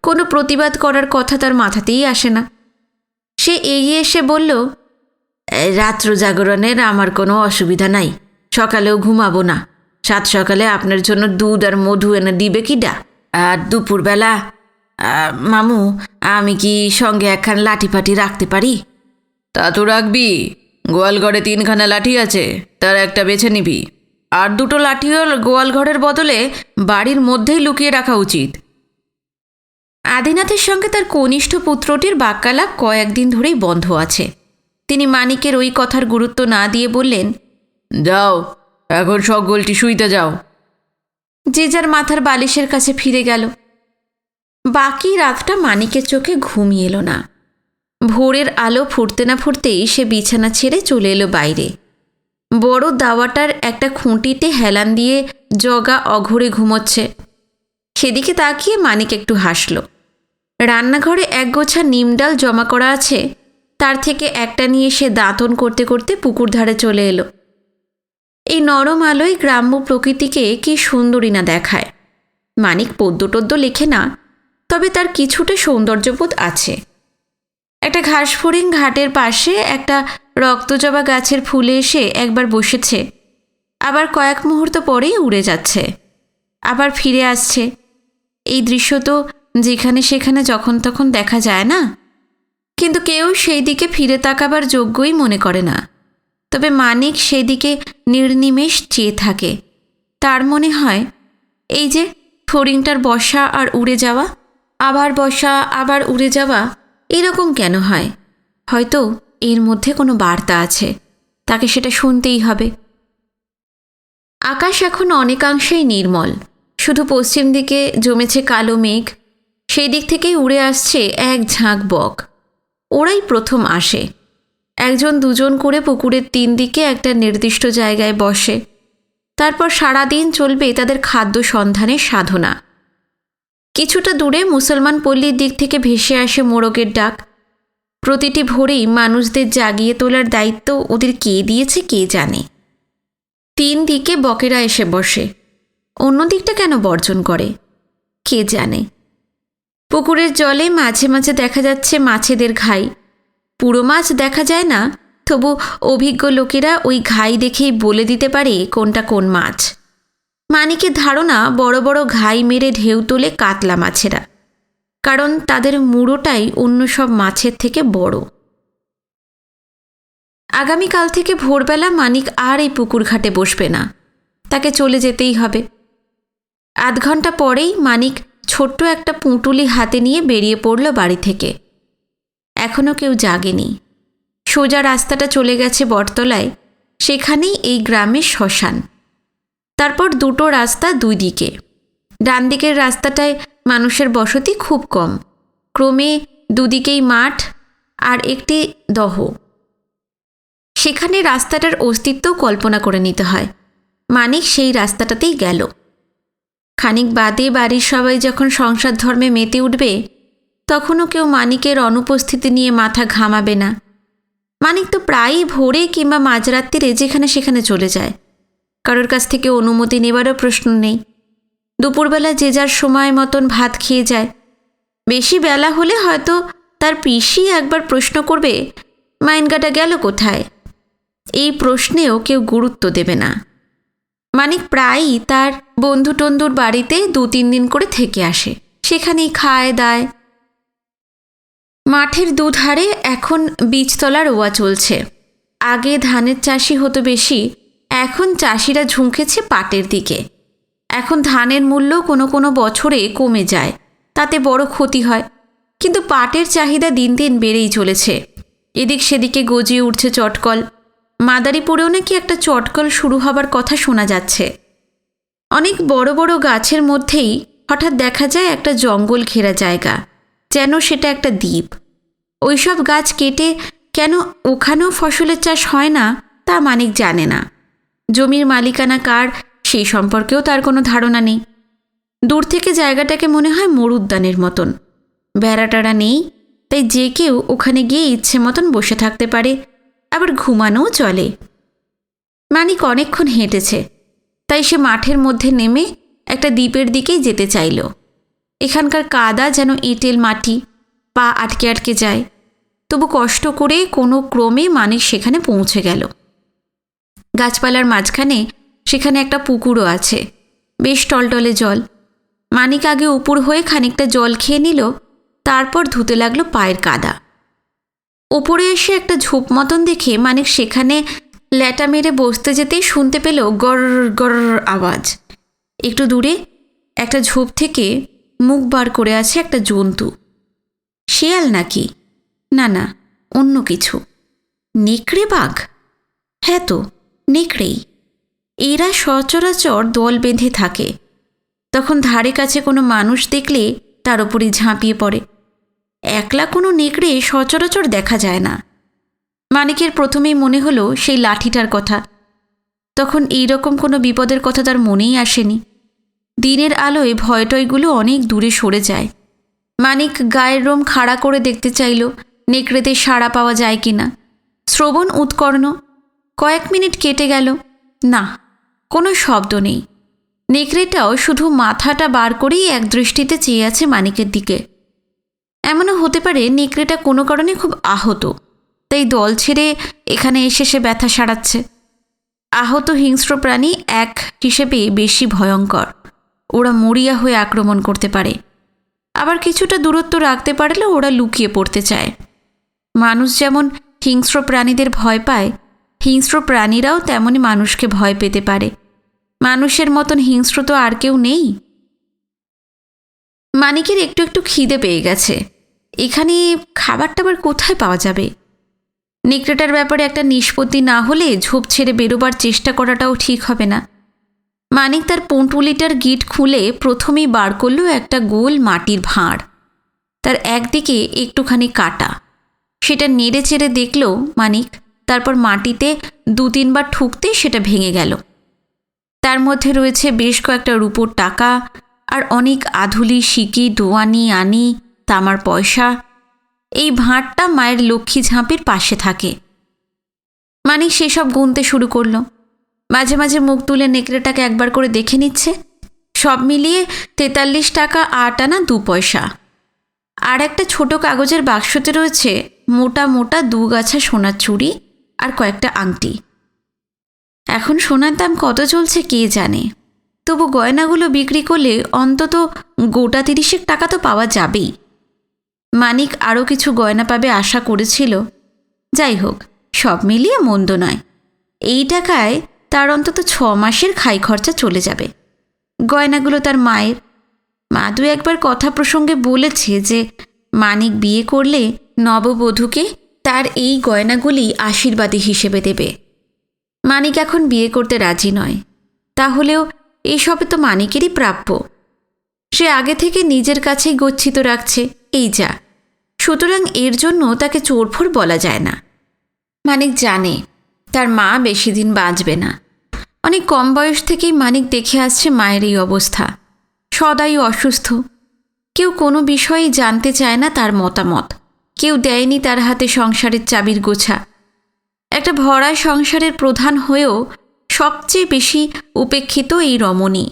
কোনো প্রতিবাদ করার কথা তার মাথাতেই আসে না। সে এগিয়ে এসে বলল, রাত্র জাগরণের আমার কোনো অসুবিধা নাই, সকালেও ঘুমাবো না। সাত সকালে আপনার জন্য দুধ আর মধু এনে দিবে কিডা? আর দুপুরবেলা মামু, আমি কি সঙ্গে একখান লাঠি ফাটি রাখতে পারি? তা তো রাখবি। গোয়ালঘরে 3খানা লাঠি আছে, তার একটা বেছে নিবি। আর 2টো লাঠিও গোয়ালঘরের বদলে বাড়ির মধ্যেই লুকিয়ে রাখা উচিত। আদিনাথের সঙ্গে তার কনিষ্ঠ পুত্রটির বাক্যালাপ কয়েকদিন ধরেই বন্ধ আছে। তিনি মানিকের ওই কথার গুরুত্ব না দিয়ে বললেন, যাও, এখন সকলটি শুইতে যাও। যে যার মাথার বালিশের কাছে ফিরে গেল। বাকি রাতটা মানিকের চোখে ঘুমিয়ে এলো না। ভোরের আলো ফুটতে না ফুটতেই সে বিছানা ছেড়ে চলে এলো বাইরে। বড় দাওয়াটার একটা খুঁটিতে হেলান দিয়ে জগা অঘরে ঘুমোচ্ছে। সেদিকে তাকিয়ে মানিক একটু হাসল। রান্নাঘরে একগোছা নিমডাল জমা করা আছে, তার থেকে একটা নিয়ে সে দাঁতন করতে করতে পুকুর ধারে চলে এলো। এই নরম আলোয় গ্রাম্য প্রকৃতিকে কি সুন্দরী না দেখায়। মানিক পদ্য টদ্য লেখে না, তবে তার কিছুটা সৌন্দর্যবোধ আছে। একটা ঘাসফড়িং ঘাটের পাশে একটা রক্তজবা গাছের ফুলে এসে একবার বসেছে, আবার কয়েক মুহূর্ত পরেই উড়ে যাচ্ছে, আবার ফিরে আসছে। এই দৃশ্য তো যেখানে সেখানে যখন তখন দেখা যায় না, কিন্তু কেউ সেই দিকে ফিরে তাকাবার যোগ্যই মনে করে না। তবে মানিক সেদিকে নির্নিমেষ চেয়ে থাকে। তার মনে হয়, এই যে ফড়িংটার বসা আর উড়ে যাওয়া, আবার বসা আবার উড়ে যাওয়া, এরকম কেন হয়? হয়তো এর মধ্যে কোনো বার্তা আছে, তাকে সেটা শুনতেই হবে। আকাশ এখন অনেকাংশেই নির্মল, শুধু পশ্চিম দিকে জমেছে কালো মেঘ। সেই দিক থেকেই উড়ে আসছে এক ঝাঁক বক। ওরাই প্রথম আসে। একজন দুজন করে পুকুরের 3 দিকে একটা নির্দিষ্ট জায়গায় বসে। তারপর সারাদিন চলবে তাদের খাদ্য সন্ধানের সাধনা। কিছুটা দূরে মুসলমান পল্লীর দিক থেকে ভেসে আসে মোরগের ডাক। প্রতিটি ভোরেই মানুষদের জাগিয়ে তোলার দায়িত্ব ওদের কে দিয়েছে কে জানে। 3 দিকে বকেরা এসে বসে, অন্য দিকটা কেন বর্জন করে কে জানে। পুকুরের জলে মাঝে মাঝে দেখা যাচ্ছে মাছেদের ঘাই। পুরো মাছ দেখা যায় না, তবু অভিজ্ঞ লোকেরা ওই ঘাই দেখেই বলে দিতে পারে কোনটা কোন মাছ। মানিকের ধারণা বড় বড় ঘাই মেরে ঢেউ তোলে কাতলা মাছেরা, কারণ তাদের মুড়োটাই অন্য সব মাছের থেকে বড়। আগামীকাল থেকে ভোরবেলা মানিক আর এই পুকুর ঘাটে বসবে না, তাকে চলে যেতেই হবে। 8 ঘন্টা পরেই মানিক ছোট্ট একটা পুঁটুলি হাতে নিয়ে বেরিয়ে পড়ল বাড়ি থেকে। এখনও কেউ জাগেনি। সোজা রাস্তাটা চলে গেছে বটতলায়, সেখানেই এই গ্রামের শ্মশান। তারপর 2টো রাস্তা 2 দিকে। ডান দিকের রাস্তাটায় মানুষের বসতি খুব কম, ক্রমে 2 দিকেই মাঠ আর একটি দহ। সেখানে রাস্তাটার অস্তিত্ব কল্পনা করে নিতে হয়। মানিক সেই রাস্তাটাতেই গেল। খানিক বাদে বাড়ির সবাই যখন সংসার ধর্মে মেতে উঠবে, তখনও কেউ মানিকের অনুপস্থিতি নিয়ে মাথা ঘামাবে না। মানিক তো প্রায়ই ভোরে কিংবা মাঝরাত্রিরে যেখানে সেখানে চলে যায়। কারোর কাছ থেকে অনুমতি নেবারও প্রশ্ন নেই। দুপুরবেলা যে যার সময় মতন ভাত খেয়ে যায়। বেশি বেলা হলে হয়তো তার পিসি একবার প্রশ্ন করবে, মাইনগাটা গেল কোথায়? এই প্রশ্নেও কেউ গুরুত্ব দেবে না। মানিক প্রায়ই তার বন্ধু টন্ধুর বাড়িতে 2-3 দিন করে থেকে আসে, সেখানেই খায় দায়। মাঠের দুধারে এখন বীজতলা রোয়া চলছে। আগে ধানের চাষি হতো বেশি, এখন চাষিরা ঝুঁকেছে পাটের দিকে। এখন ধানের মূল্য কোনো কোনো বছরে কমে যায়, তাতে বড় ক্ষতি হয়। কিন্তু পাটের চাহিদা দিন দিন বেড়েই চলেছে। এদিক সেদিকে গজিয়ে উঠছে চটকল। মাদারীপুরেও নাকি একটা চটকল শুরু হবার কথা শোনা যাচ্ছে। অনেক বড় বড় গাছের মধ্যেই হঠাৎ দেখা যায় একটা জঙ্গল ঘেরা জায়গা, যেন সেটা একটা দ্বীপ। ওইসব গাছ কেটে কেন ওখানেও ফসলের চাষ হয় না তা মানিক জানে না। জমির মালিকানা কার সেই সম্পর্কেও তার কোনো ধারণা নেই। দূর থেকে জায়গাটাকে মনে হয় মরুদ্যানের মতন। বেড়াটারা নেই, তাই যে কেউ ওখানে গিয়ে ইচ্ছে মতন বসে থাকতে পারে, আবার ঘুমানোও চলে। মানিক অনেকক্ষণ হেঁটেছে, তাই সে মাঠের মধ্যে নেমে একটা দ্বীপের দিকেই যেতে চাইল। এখানকার কাদা যেন এঁটেল মাটি, পা আটকে আটকে যায়। তবু কষ্ট করে কোনো ক্রমে মানিক সেখানে পৌঁছে গেল। গাছপালার মাঝখানে সেখানে একটা পুকুরও আছে, বেশ টলটলে জল। মানিক আগে উপর হয়ে খানিকটা জল খেয়ে নিল, তারপর ধুতে লাগলো পায়ের কাদা। উপরে এসে একটা ঝোপ মতন দেখে মানিক সেখানে ল্যাটা মেরে বসতে যেতেই শুনতে পেল গর গর আওয়াজ। একটু দূরে একটা ঝোপ থেকে মুখ বার করে আছে একটা জন্তু। শেয়াল নাকি? না না, অন্য কিছু। নেকড়ে বাঘ? হ্যাঁ তো, নেকড়েই। এরা সচরাচর দল বেঁধে থাকে। তখন ধারে কাছে কোনো মানুষ দেখলে তার ওপরই ঝাঁপিয়ে পড়ে। একলা কোনো নেকড়ে সচরাচর দেখা যায় না। মানিকের প্রথমেই মনে হলো সেই লাঠিটার কথা। তখন এই রকম কোনো বিপদের কথা তার মনেই আসেনি। দিনের আলোয় ভয়টয়গুলো অনেক দূরে সরে যায়। মানিক গায়ের রোম খাড়া করে দেখতে চাইল নেকড়েদের সাড়া পাওয়া যায় কি না। শ্রবণ উৎকর্ণ। কয়েক মিনিট কেটে গেল, না, কোনো শব্দ নেই। নেকড়েটাও শুধু মাথাটা বার করেই একদৃষ্টিতে চেয়ে আছে মানিকের দিকে। এমনও হতে পারে নেকড়েটা কোনো কারণে খুব আহত, তাই দল ছেড়ে এখানে এসে সে ব্যথা সারাচ্ছে। আহত হিংস্র প্রাণী এক হিসেবে বেশি ভয়ঙ্কর। ওরা মরিয়া হয়ে আক্রমণ করতে পারে, আবার কিছুটা দূরত্ব রাখতে পারলে ওরা লুকিয়ে পড়তে চায়। মানুষ যেমন হিংস্র প্রাণীদের ভয় পায়, হিংস্র প্রাণীরাও তেমনই মানুষকে ভয় পেতে পারে। মানুষের মতন হিংস্র তো আর কেউ নেই। মানিকের একটু একটু খিদে পেয়ে গেছে। এখানে খাবার টাবার কোথায় পাওয়া যাবে? নেকড়েটার ব্যাপারে একটা নিষ্পত্তি না হলে ঝোপ ছেড়ে বেরোবার চেষ্টা করাটাও ঠিক হবে না। মানিক তার ৫ লিটার গিট খুলে প্রথমেই বার করল একটা গোল মাটির ভাঁড়। তার একদিকে একটুখানি কাটা। সেটা নেড়ে চেড়ে দেখল মানিক, তারপর মাটিতে ২-৩ বার ঠুকতে সেটা ভেঙে গেল। তার মধ্যে রয়েছে বেশ কয়েকটা রূপোর টাকা আর অনেক আধুলি, সিকি, দোয়ানি, আনি, তামার পয়সা। এই ভাঁড়টা মায়ের লক্ষ্মী ঝাঁপির পাশে থাকে। মানিক সেসব গুনতে শুরু করল। মাঝে মাঝে মুখ তুলে নেকড়েটাকে একবার করে দেখে নিচ্ছে। সব মিলিয়ে ৪৩ টাকা ৮ আনা ২ পয়সা। আর একটা ছোট কাগজের বাক্সতে রয়েছে মোটা মোটা ২ গাছা সোনার চুড়ি আর কয়েকটা আংটি। এখন সোনার দাম কত চলছে কে জানে, তবু গয়নাগুলো বিক্রি করলে অন্তত গোটা ৩০ টাকা তো পাওয়া যাবেই। মানিক আরও কিছু গয়না পাবে আশা করেছিল। যাই হোক, সব মিলিয়ে মন্দ নয়। এই টাকায় তার অন্তত ৬ মাসের খাই খরচা চলে যাবে। গয়নাগুলো তার মায়ের। মা ২-১ বার কথা প্রসঙ্গে বলেছে যে মানিক বিয়ে করলে নববধূকে তার এই গয়নাগুলি আশীর্বাদী হিসেবে দেবে। মানিক এখন বিয়ে করতে রাজি নয়, তাহলেও এইসবে তো মানিকেরই প্রাপ্য। সে আগে থেকে নিজের কাছেই গচ্ছিত রাখছে, এই যা। সুতরাং এর জন্য তাকে চোরফোর বলা যায় না। মানিক জানে তার মা বেশি দিন বাঁচবে না। অনেক কম বয়স থেকেই মানিক দেখে আসছে মায়ের এই অবস্থা। সদাই অসুস্থ। কেউ কোনো বিষয়েই জানতে চায় না তার মতামত। কেউ দেয়নি তার হাতে সংসারের চাবির গোছা। একটা ভরা সংসারের প্রধান হয়েও সবচেয়ে বেশি উপেক্ষিত এই রমণী।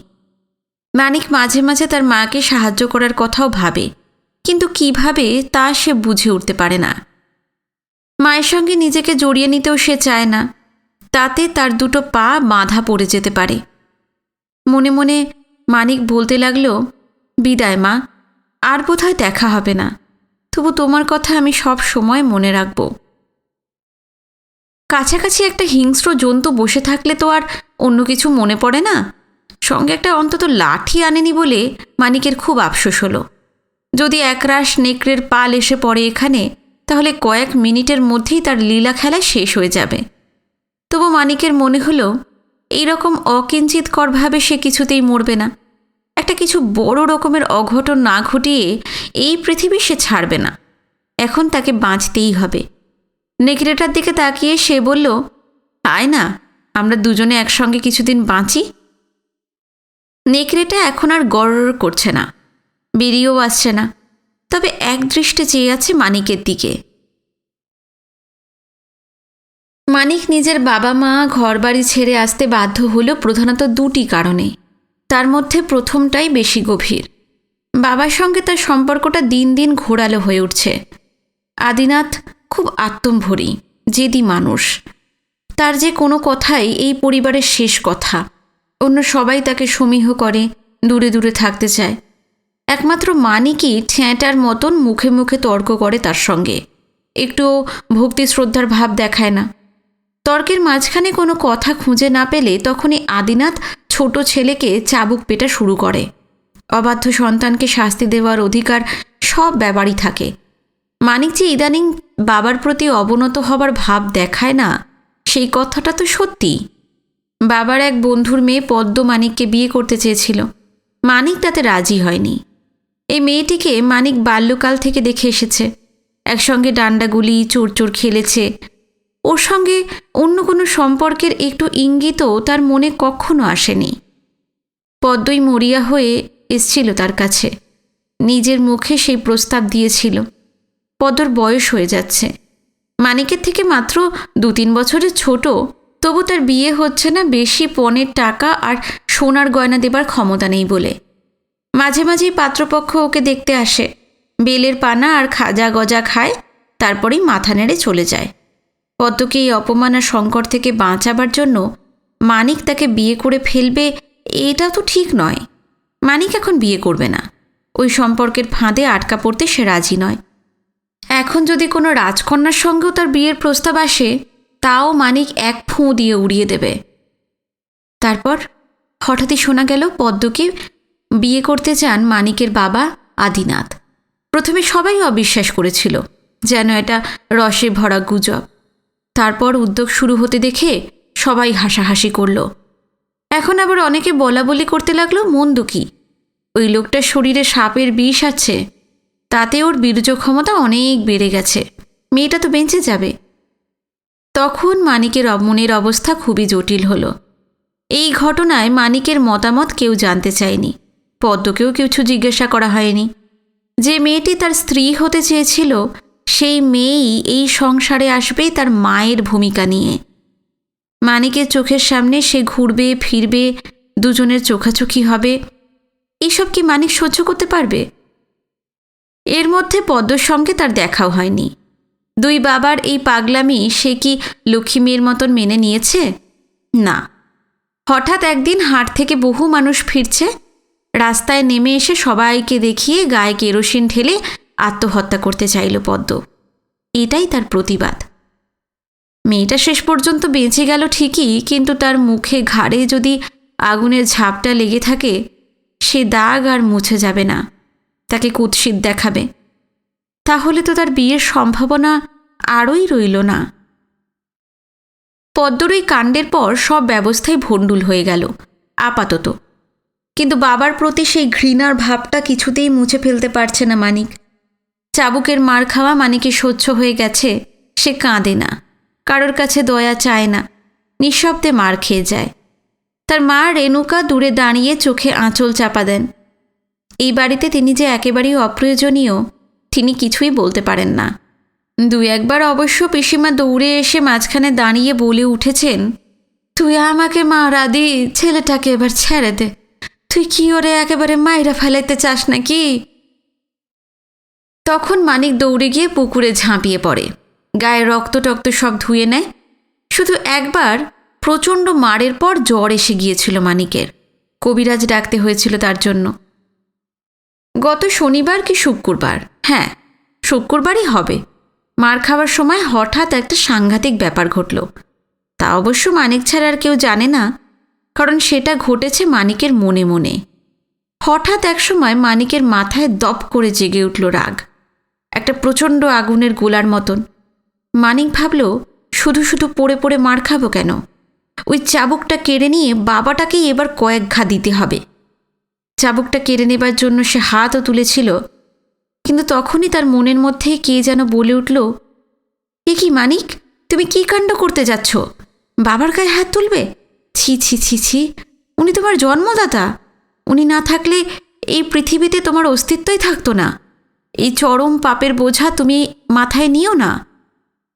মানিক মাঝে মাঝে তার মাকে সাহায্য করার কথাও ভাবে, কিন্তু কিভাবে তা সে বুঝে উঠতে পারে না। মায়ের সঙ্গে নিজেকে জড়িয়ে নিতেও সে চায় না, তাতে তার ২টো পা বাঁধা পড়ে যেতে পারে। মনে মনে মানিক বলতে লাগল, বিদায় মা, আর বোধহয় দেখা হবে না, তবু তোমার কথা আমি সব সময় মনে রাখব। কাছাকাছি একটা হিংস্র জন্তু বসে থাকলে তো আর অন্য কিছু মনে পড়ে না। সঙ্গে একটা অন্তত লাঠি আনেনি বলে মানিকের খুব আফসোস হলো। যদি একরাশ নেকড়ের পাল এসে পড়ে এখানে, তাহলে কয়েক মিনিটের মধ্যেই তার লীলা খেলা শেষ হয়ে যাবে। তবু মানিকের মনে হলো এইরকম অকিঞ্চিতকরভাবে সে কিছুতেই মরবে না। একটা কিছু বড় রকমের অঘটন না ঘটিয়ে এই পৃথিবী সে ছাড়বে না। এখন তাকে বাঁচতেই হবে। নেকড়েটার দিকে তাকিয়ে সে বলল, আয় না, আমরা দুজনে একসঙ্গে কিছুদিন বাঁচি। নেকড়েটা এখন আর গড়র করছে না, বেরিয়েও আসছে না, তবে একদৃষ্টে চেয়ে আছে মানিকের দিকে। মানিক নিজের বাবা মা ঘরবাড়ি ছেড়ে আসতে বাধ্য হলো প্রধানত ২টি কারণে। তার মধ্যে প্রথমটাই বেশি গভীর। বাবার সঙ্গে তার সম্পর্কটা দিন দিন ঘোরালো হয়ে উঠছে। আদিনাথ খুব আত্মম্ভরী, জেদি মানুষ। তার যে কোনো কথাই এই পরিবারের শেষ কথা। অন্য সবাই তাকে সমীহ করে, দূরে দূরে থাকতে চায়। একমাত্র মানিকই ঠ্যাঁটার মতন মুখে মুখে তর্ক করে তার সঙ্গে, একটুও ভক্তি শ্রদ্ধার ভাব দেখায় না। তর্কের মাঝখানে কোনো কথা খুঁজে না পেলে তখনই আদিনাথ ছোট ছেলেকে চাবুক পেটা শুরু করে। অবাধ্য সন্তানকে শাস্তি দেওয়ার অধিকার সব ব্যাপারই থাকে। মানিক যে ইদানিং বাবার প্রতি অবনত হবার ভাব দেখায় না, সেই কথাটা তো সত্যি। বাবার এক বন্ধুর মেয়ে পদ্ম মানিককে বিয়ে করতে চেয়েছিল। মানিক তাতে রাজি হয়নি। এই মেয়েটিকে মানিক বাল্যকাল থেকে দেখে এসেছে। একসঙ্গে ডান্ডাগুলি চোর খেলেছে। ওর সঙ্গে অন্য কোনো সম্পর্কের একটু ইঙ্গিতও তার মনে কখনো আসেনি। পদ্মই মরিয়া হয়ে এসছিল তার কাছে, নিজের মুখে সেই প্রস্তাব দিয়েছিল। পদ্মর বয়স হয়ে যাচ্ছে, মানিকের থেকে মাত্র 2-3 বছরের ছোট, তবু তার বিয়ে হচ্ছে না বেশি পণের টাকা আর সোনার গয়না দেবার ক্ষমতা নেই বলে। মাঝে মাঝেই পাত্রপক্ষ ওকে দেখতে আসে, বেলের পানা আর খাজা গজা খায়, তারপরেই মাথা নেড়ে চলে যায়। পদ্মকে এই অপমান আর সংকট থেকে বাঁচাবার জন্য মানিক তাকে বিয়ে করে ফেলবে, এটা তো ঠিক নয়। মানিক এখন বিয়ে করবে না, ওই সম্পর্কের ফাঁদে আটকা পড়তে সে রাজি নয়। এখন যদি কোনো রাজকন্যার সঙ্গেও তার বিয়ের প্রস্তাব আসে, তাও মানিক এক ফুঁ দিয়ে উড়িয়ে দেবে। তারপর হঠাৎই শোনা গেল পদ্মকে বিয়ে করতে চান মানিকের বাবা আদিনাথ। প্রথমে সবাই অবিশ্বাস করেছিল, যেন এটা রসে ভরা গুজব। তারপর উদ্যোগ শুরু হতে দেখে সবাই হাসাহাসি করল। এখন আবার অনেকে বলাবলি করতে লাগলো মন্দ কি, ওই লোকটার শরীরে সাপের বিষ আছে, তাতে ওর বীর্য ক্ষমতা অনেক বেড়ে গেছে, মেয়েটা তো বেঁচে যাবে। তখন মানিকের মনের অবস্থা খুবই জটিল হলো। এই ঘটনায় মানিকের মতামত কেউ জানতে চায়নি, পদ্মকেও কিছু জিজ্ঞাসা করা হয়নি। যে মেয়েটি তার স্ত্রী হতে চেয়েছিল, সেই মেয়েই এই সংসারে আসবে তার মায়ের ভূমিকা নিয়ে। মানিকের চোখের সামনে সে ঘুরবে ফিরবে, দুজনের চোখাচোখি হবে। এইসব কি মানিক সহ্য করতে পারবে? এর মধ্যে পদ্মর সঙ্গে তার দেখাও হয়নি। দুই বাবার এই পাগলামি সে কি লক্ষ্মী মেয়ের মতন মেনে নিয়েছে? না। হঠাৎ একদিন হাট থেকে বহু মানুষ ফিরছে, রাস্তায় নেমে এসে সবাইকে দেখিয়ে গায়ে কেরোসিন ঢেলে আত্মহত্যা করতে চাইল পদ্ম। এটাই তার প্রতিবাদ। মেয়েটা শেষ পর্যন্ত বেঁচে গেল ঠিকই, কিন্তু তার মুখে ঘাড়ে যদি আগুনের ঝাপটা লেগে থাকে, সে দাগ আর মুছে যাবে না, তাকে কুৎসিত দেখাবে। তাহলে তো তার বিয়ের সম্ভাবনা আরই রইল না। পদ্মর ওই কাণ্ডের পর সব ব্যবস্থাই ভণ্ডুল হয়ে গেল আপাতত, কিন্তু বাবার প্রতি সেই ঘৃণার ভাবটা কিছুতেই মুছে ফেলতে পারছে না মানিক। চাবুকের মার খাওয়া মানিকে সহ্য হয়ে গেছে, সে কাঁদে না, কারোর কাছে দয়া চায় না, নিঃশব্দে মার খেয়ে যায়। তার মা রেণুকা দূরে দাঁড়িয়ে চোখে আঁচল চাপা দেন। এই বাড়িতে তিনি যে একেবারেই অপ্রয়োজনীয়, তিনি কিছুই বলতে পারেন না। 2-1 বার অবশ্য পিসিমা দৌড়ে এসে মাঝখানে দাঁড়িয়ে বলে উঠেছেন, তুই আমাকে মারা দি, ছেলেটাকে এবার ছেড়ে দে, তুই কি ওরে একেবারে মাইরা ফেলাইতে চাস নাকি? তখন মানিক দৌড়ে গিয়ে পুকুরে ঝাঁপিয়ে পড়ে, গায়ে রক্ত টক্ত সব ধুয়ে নেয়। শুধু একবার প্রচণ্ড মারের পর জ্বর এসে গিয়েছিল মানিকের, কবিরাজ ডাকতে হয়েছিল তার জন্য। গত শনিবার কি শুক্রবার, হ্যাঁ শুক্রবারই হবে, মার খাওয়ার সময় হঠাৎ একটা সাংঘাতিক ব্যাপার ঘটল। তা অবশ্য মানিক ছাড়া আর কেউ জানে না, কারণ সেটা ঘটেছে মানিকের মনে মনে। হঠাৎ একসময় মানিকের মাথায় দপ করে জেগে উঠল রাগ, একটা প্রচণ্ড আগুনের গোলার মতন। মানিক ভাবল, শুধু শুধু পড়ে পড়ে মার খাবো কেন? ওই চাবুকটা কেড়ে নিয়ে বাবাটাকেই এবার কয়েক ঘা দিতে হবে। চাবুকটা কেড়ে নেবার জন্য সে হাতও তুলেছিল, কিন্তু তখনই তার মনের মধ্যে কে যেন বলে উঠল, এ কি মানিক, তুমি কি কাণ্ড করতে যাচ্ছ? বাবার গায়ে হাত তুলবে? ছি ছি ছি ছি, উনি তোমার জন্মদাতা, উনি না থাকলে এই পৃথিবীতে তোমার অস্তিত্বই থাকতো না। এই চরম পাপের বোঝা তুমি মাথায় নিও না।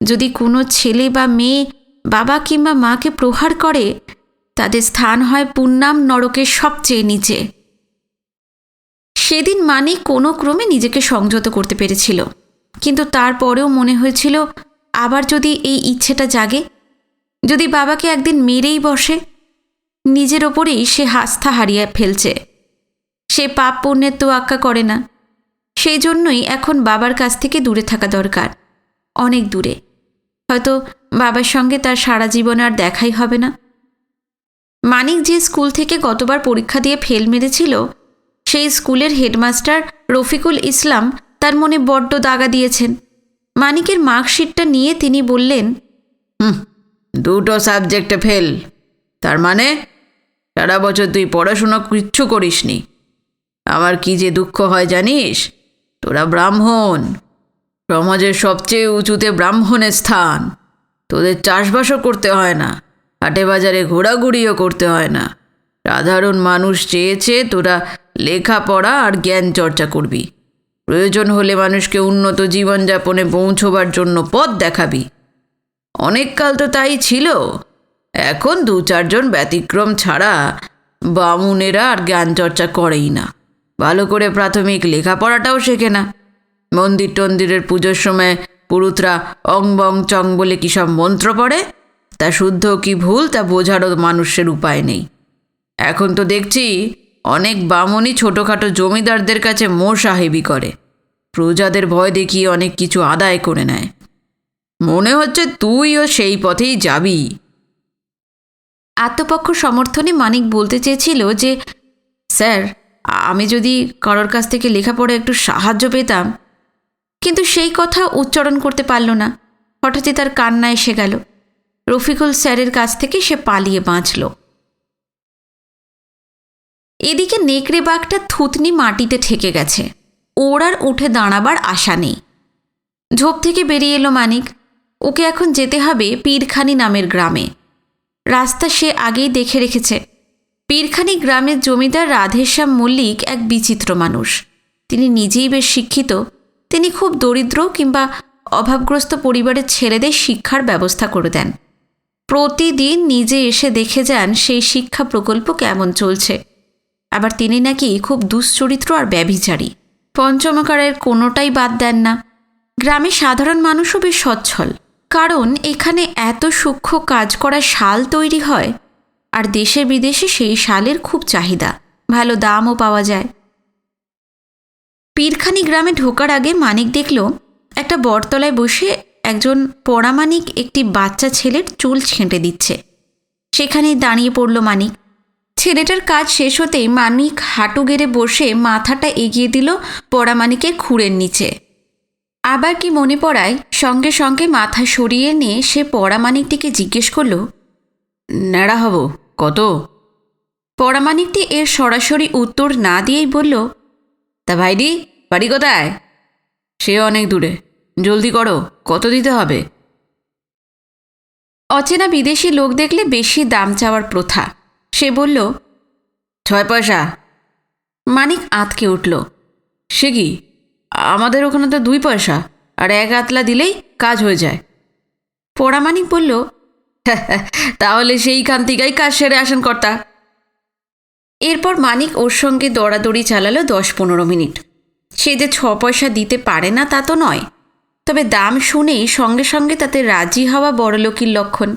যদি কোনো ছেলে বা মেয়ে বাবা কিংবা মাকে প্রহার করে, তাদের স্থান হয় পুণ্যাম নরকের সবচেয়ে নিচে। সেদিন মানিক কোনো ক্রমে নিজেকে সংযত করতে পেরেছিল, কিন্তু তারপরেও মনে হয়েছিল, আবার যদি এই ইচ্ছেটা জাগে, যদি বাবাকে একদিন মেরেই বসে। নিজের ওপরেই সে আস্থা হারিয়ে ফেলছে। সে পাপ পুণ্যের তোয়াক্কা করে না, সেই জন্যই এখন বাবার কাছ থেকে দূরে থাকা দরকার, অনেক দূরে। হয়তো বাবার সঙ্গে তার সারা জীবন আর দেখাই হবে না। মানিক যে স্কুল থেকে গতবার পরীক্ষা দিয়ে ফেল মেরেছিল, সেই স্কুলের হেডমাস্টার রফিকুল ইসলাম তার মনে বড্ড দাগা দিয়েছেন। মানিকের মার্কশিটটা নিয়ে তিনি বললেন, 2টো সাবজেক্টে ফেল। তার মানে সারা বছর তুই পড়াশোনা কিচ্ছু করিসনি। আমার কি যে দুঃখ হয় জানিস? তোরা ব্রাহ্মণ, সমাজের সবচেয়ে উঁচুতে ব্রাহ্মণের স্থান। তোদের চাষবাসও করতে হয় না, হাটে বাজারে ঘোরাঘুরিও করতে হয় না। সাধারণ মানুষ চেয়েছে তোরা লেখাপড়া আর জ্ঞান চর্চা করবি, প্রয়োজন হলে মানুষকে উন্নত জীবনযাপনে পৌঁছবার জন্য পথ দেখাবি। অনেক কাল তো তাই ছিল। এখন 2-4 জন ব্যতিক্রম ছাড়া বামুনেরা আর জ্ঞান চর্চা করেই না। ভালো করে প্রাথমিক লেখাপড়াটাও শেখে না। মন্দির টন্দিরের পুজোর সময় পুরুতরা অং বং চং বলে কী সব মন্ত্র পড়ে, তা শুদ্ধ কি ভুল তা বোঝারও মানুষের উপায় নেই। এখন তো দেখছি অনেক বামুনই ছোটোখাটো জমিদারদের কাছে মোসাহেবি করে, প্রজাদের ভয় দেখিয়ে অনেক কিছু আদায় করে নেয়। মনে হচ্ছে তুইও সেই পথেই যাবি। আত্মপক্ষ সমর্থনে মানিক বলতে চেয়েছিল যে, স্যার, আমি যদি কারোর কাছ থেকে লেখাপড়া একটু সাহায্য পেতাম, কিন্তু সেই কথা উচ্চারণ করতে পারল না। হঠাৎই তার কান্না এসে গেল। রফিকুল স্যারের কাছ থেকে সে পালিয়ে বাঁচল। এদিকে নেকড়ে বাঘটা থুতনি মাটিতে ঠেকে গেছে। ওর আর উঠে দাঁড়াবার আশা নেই। ঝোপ থেকে বেরিয়ে এলো মানিক। ওকে এখন যেতে হবে পীরখানি নামের গ্রামে। রাস্তা সে আগেই দেখে রেখেছে। পীরখানি গ্রামের জমিদার রাধেশ্যাম মল্লিক এক বিচিত্র মানুষ। তিনি নিজেই বেশ শিক্ষিত। তিনি খুব দরিদ্র কিংবা অভাবগ্রস্ত পরিবারের ছেলেদের শিক্ষার ব্যবস্থা করে দেন। প্রতিদিন নিজে এসে দেখে যান সেই শিক্ষা প্রকল্প কেমন চলছে। আবার তিনি নাকি খুব দুশ্চরিত্র আর ব্যভিচারী। পঞ্চমকারের কোনোটাই বাদ দেন না। গ্রামে সাধারণ মানুষও বেশ সচ্ছল, কারণ এখানে এত সূক্ষ্ম কাজ করা শাল তৈরি হয়, আর দেশে বিদেশে সেই শালের খুব চাহিদা, ভালো দামও পাওয়া যায়। পীরখানি গ্রামে ঢোকার আগে মানিক দেখল একটা বটতলায় বসে একজন পরামানিক একটি বাচ্চা ছেলের চুল ছেঁটে দিচ্ছে। সেখানেই দাঁড়িয়ে পড়ল মানিক। ছেলেটার কাজ শেষ হতেই মানিক হাঁটু গেড়ে বসে মাথাটা এগিয়ে দিল পরামানিকের খুঁড়ের নিচে। আবার কি মনে পড়ায় সঙ্গে সঙ্গে মাথা সরিয়ে নিয়ে সে পরামানিকটিকে জিজ্ঞেস করল, ন্যাড়া হব কত? পরামানিকটি এর সরাসরি উত্তর না দিয়েই বলল, তা ভাইডি, বাড়ি কোথায়? সে অনেক দূরে, জলদি করো, কত দিতে হবে? অচেনা বিদেশি লোক দেখলে বেশি দাম চাওয়ার প্রথা। সে বলল, 6 পয়সা। মানিক আঁতকে উঠল। সে কি, আমাদের ওখানে তো 2 পয়সা, আর 1 আতলা দিলেই কাজ হয়ে যায়। পরামানিক বলল, তাহলে সেইখান থেকেই কাজ সেরে আসেন কর্তা। এরপর মানিক ওর সঙ্গে দৌড়াদৌড়ি চালালো 10-15 মিনিট। সে যে 6 পয়সা দিতে পারে না তা তো নয়, তবে দাম শুনেই সঙ্গে সঙ্গে তাতে রাজি হওয়া বড়লোকির লক্ষণ।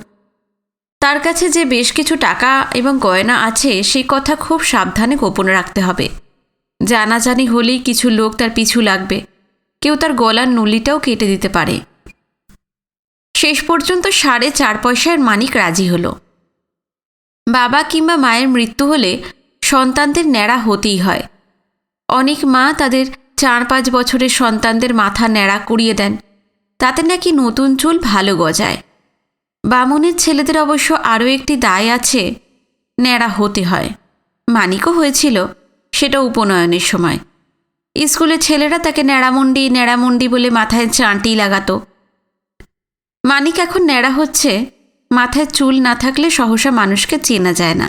তার কাছে যে বেশ কিছু টাকা এবং গয়না আছে সেই কথা খুব সাবধানে গোপন রাখতে হবে। জানাজানি হলেই কিছু লোক তার পিছু লাগবে, কেউ তার গলার নলিটাও কেটে দিতে পারে। শেষ পর্যন্ত 4.5 পয়সার মানিক রাজি হলো। বাবা কিংবা মায়ের মৃত্যু হলে সন্তানদের ন্যাড়া হতেই হয়। অনেক মা তাদের 4-5 বছরের সন্তানদের মাথা ন্যাড়া করিয়ে দেন, তাতে নাকি নতুন চুল ভালো গজায়। বামুনের ছেলেদের অবশ্য আরও একটি দায় আছে, ন্যাড়া হতে হয়। মানিকও হয়েছিল, সেটা উপনয়নের সময়। স্কুলের ছেলেরা তাকে ন্যাড়ামুন্ডি ন্যাড়ামুন্ডি বলে মাথায় চাঁটি লাগাতো। মানিক এখন ন্যাড়া হচ্ছে। মাথায় চুল না থাকলে সহসা মানুষকে চেনা যায় না।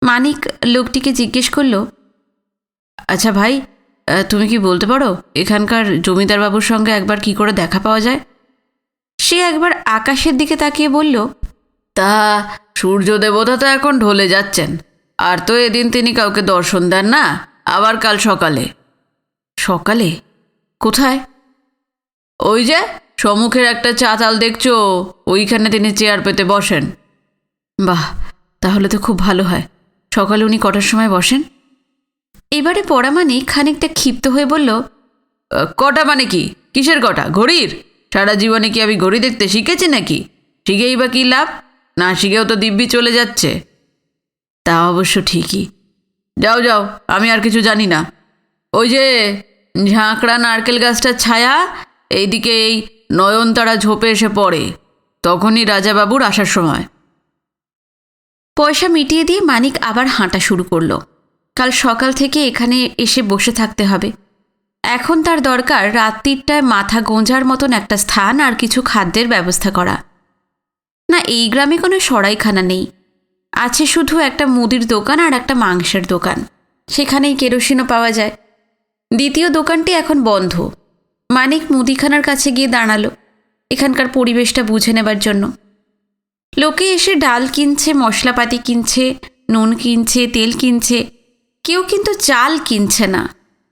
মানিক লোকটিকে জিজ্ঞেস করল, আচ্ছা ভাই, তুমি কি বলতে পারো এখানকার জমিদারবাবুর সঙ্গে একবার কি করে দেখা পাওয়া যায়? সে একবার আকাশের দিকে তাকিয়ে বলল, তা সূর্য দেবতা তো এখন ঢলে যাচ্ছেন, আর তো এদিন তিনি কাউকে দর্শন দেন না। আবার কাল সকালে। সকালে? কোথায়? ওই যে সম্মুখের একটা চাতাল দেখছো, ওইখানে তিনি চেয়ার পেতে বসেন। বাহ, তাহলে তো খুব ভালো হয়। সকালে উনি কটার সময় বসেন? এবারে পরামানিক খানিকটা ক্ষিপ্ত হয়ে বলল, কটা মানে কি? কিসের কটা? ঘড়ির? সারা জীবনে কি আমি ঘড়ি দেখতে শিখেছি নাকি? শিখেই বা কী লাভ? না শিখেও তো দিব্যি চলে যাচ্ছে। তা অবশ্য ঠিকই। যাও যাও, আমি আর কিছু জানি না। ওই যে ঝাঁকড়া নারকেল গাছটার ছায়া এইদিকে এই নয়নতারা ঝোপে এসে পড়ে, তখনই রাজাবাবুর আসার সময়। পয়সা মিটিয়ে দিয়ে মানিক আবার হাঁটা শুরু করলো। কাল সকাল থেকে এখানে এসে বসে থাকতে হবে। এখন তার দরকার রাত্রিটায় মাথা গোঁজার মতন একটা স্থান আর কিছু খাদ্যের ব্যবস্থা করা। না, এই গ্রামে কোনো সরাইখানা নেই, আছে শুধু একটা মুদির দোকান আর একটা মাংসের দোকান, সেখানেই কেরোসিনও পাওয়া যায়। দ্বিতীয় দোকানটি এখন বন্ধ। মানিক মুদিখানার কাছে গিয়ে দাঁড়ালো এখানকার পরিবেশটা বুঝে নেবার জন্য। লোকে এসে ডাল কিনছে, মশলাপাতি কিনছে, নুন কিনছে, তেল কিনছে, কেউ কিন্তু চাল কিনছে না।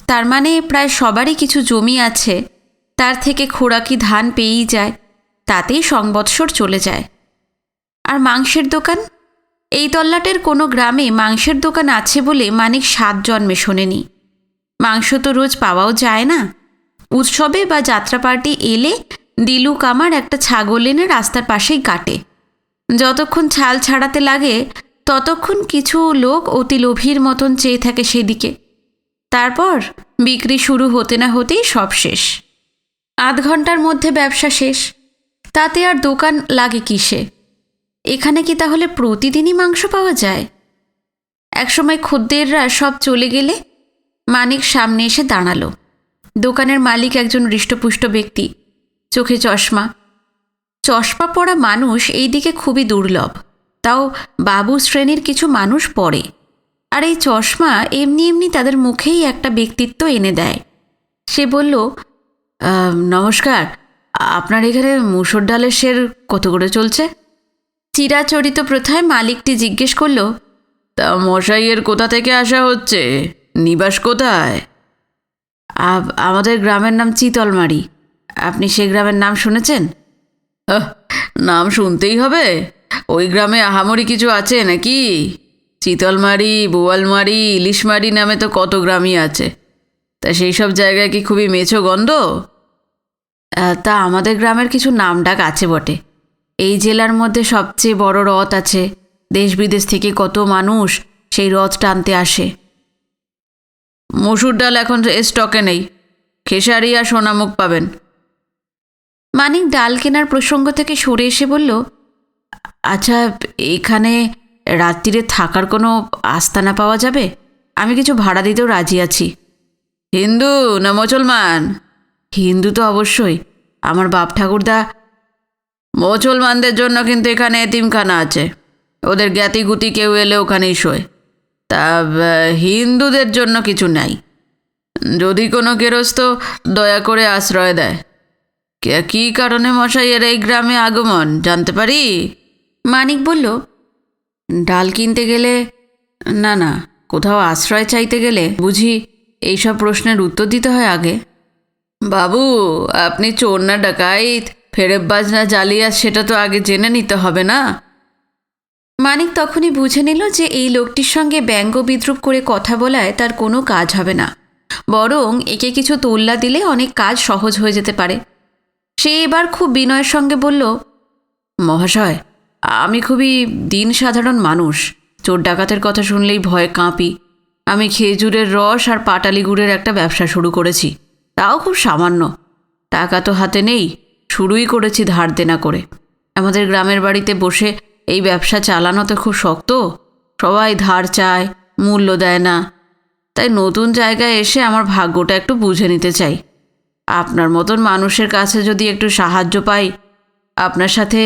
তার মানে প্রায় সবারই কিছু জমি আছে, তার থেকে খোরাকি ধান পেয়েই যায়, তাতেই সংবৎসর চলে যায়। আর মাংসের দোকান, এই তল্লাটের কোনো গ্রামে মাংসের দোকান আছে বলে মানিক 7 জন্মে শোনেনি। মাংস তো রোজ পাওয়াও যায় না। উৎসবে বা যাত্রা পার্টি এলে দিলু কামার একটা ছাগল এনে রাস্তার পাশেই কাটে। যতক্ষণ ছাল ছাড়াতে লাগে ততক্ষণ কিছু লোক অতি লোভীর মতন চেয়ে থাকে সেদিকে। তারপর বিক্রি শুরু হতে না হতেই সব শেষ। 8 ঘন্টার মধ্যে ব্যবসা শেষ। তাতে আর দোকান লাগে কিসে? এখানে কি তাহলে প্রতিদিনই মাংস পাওয়া যায়? একসময় খদ্দেররা সব চলে গেলে মানিক সামনে এসে দাঁড়ালো। দোকানের মালিক একজন হৃষ্টপুষ্ট ব্যক্তি, চোখে চশমা। চশমা পরা মানুষ এই দিকে খুবই দুর্লভ, তাও বাবু শ্রেণীর কিছু মানুষ পড়ে। আর এই চশমা এমনি এমনি তাদের মুখেই একটা ব্যক্তিত্ব এনে দেয়। সে বলল, নমস্কার, আপনার এখানে মুসুর ডালের সের কত করে চলছে? চিরাচরিত প্রথায় মালিকটি জিজ্ঞেস করল, তা মশাইয়ের কোথা থেকে আসা হচ্ছে? নিবাস কোথায়? আমাদের গ্রামের নাম চিতলমারি। আপনি সে গ্রামের নাম শুনেছেন? নাম শুনতেই হবে? ওই গ্রামে আহামরি কিছু আছে নাকি? চিতলমারি, বোয়ালমারি, ইলিশমারি নামে তো কত গ্রামই আছে। তা সেই সব জায়গায় কি খুবই মেছো গন্ধ? তা আমাদের গ্রামের কিছু নামডাক আছে বটে। এই জেলার মধ্যে সবচেয়ে বড় রথ আছে। দেশ বিদেশ থেকে কত মানুষ সেই রথ টানতে আসে। মসুর ডাল এখন স্টকে নেই, খেসারি আর সোনামুখ পাবেন। মানিক ডাল কেনার প্রসঙ্গ থেকে সরে এসে বলল, আচ্ছা, এখানে রাত্রিরে থাকার কোনো আস্তানা পাওয়া যাবে? আমি কিছু ভাড়া দিতেও রাজি আছি। হিন্দু না মুসলমান? হিন্দু তো অবশ্যই, আমার বাপ ঠাকুরদা। মুসলমানদের জন্য কিন্তু এখানে এতিমখানা আছে, ওদের জ্ঞাতি গুতি কেউ এলে ওখানেই শোয়। তা হিন্দুদের জন্য কিছু নাই। যদি কোনো গেরস্থ দয়া করে আশ্রয় দেয়। কী কারণে মশাইয়ের এই গ্রামে আগমন জানতে পারি? মানিক বলল, ডাল কিনতে গেলে না, কোথাও আশ্রয় চাইতে গেলে বুঝি এইসব প্রশ্নের উত্তর দিতে হয় আগে? বাবু, আপনি চোর না ডাকাইত, ফেরেববাজ না জালিয়াত, সেটা তো আগে জেনে নিতে হবে না? মানিক তখনই বুঝে নিল যে এই লোকটির সঙ্গে ব্যঙ্গ বিদ্রুপ করে কথা বলায় তার কোনো কাজ হবে না, বরং একে কিছু তোল্লা দিলে অনেক কাজ সহজ হয়ে যেতে পারে। সে এবার খুব বিনয়ের সঙ্গে বলল, মহাশয়, আমি খুবই দিন সাধারণ মানুষ। চোর ডাকাতের কথা শুনলেই ভয়ে কাঁপি। আমি খেজুরের রস আর পাটালি গুড়ের একটা ব্যবসা শুরু করেছি, তাও খুব সামান্য। টাকা তো হাতে নেই, শুরুই করেছি ধার দেনা করে। আমাদের গ্রামের বাড়িতে বসে এই ব্যবসা চালানো তো খুব শক্ত। সবাই ধার চায়, মূল্য দেয় না। তাই নতুন জায়গায় এসে আমার ভাগ্যটা একটু বুঝে নিতে চাই। আপনার মতন মানুষের কাছে যদি একটু সাহায্য পাই। আপনার সাথে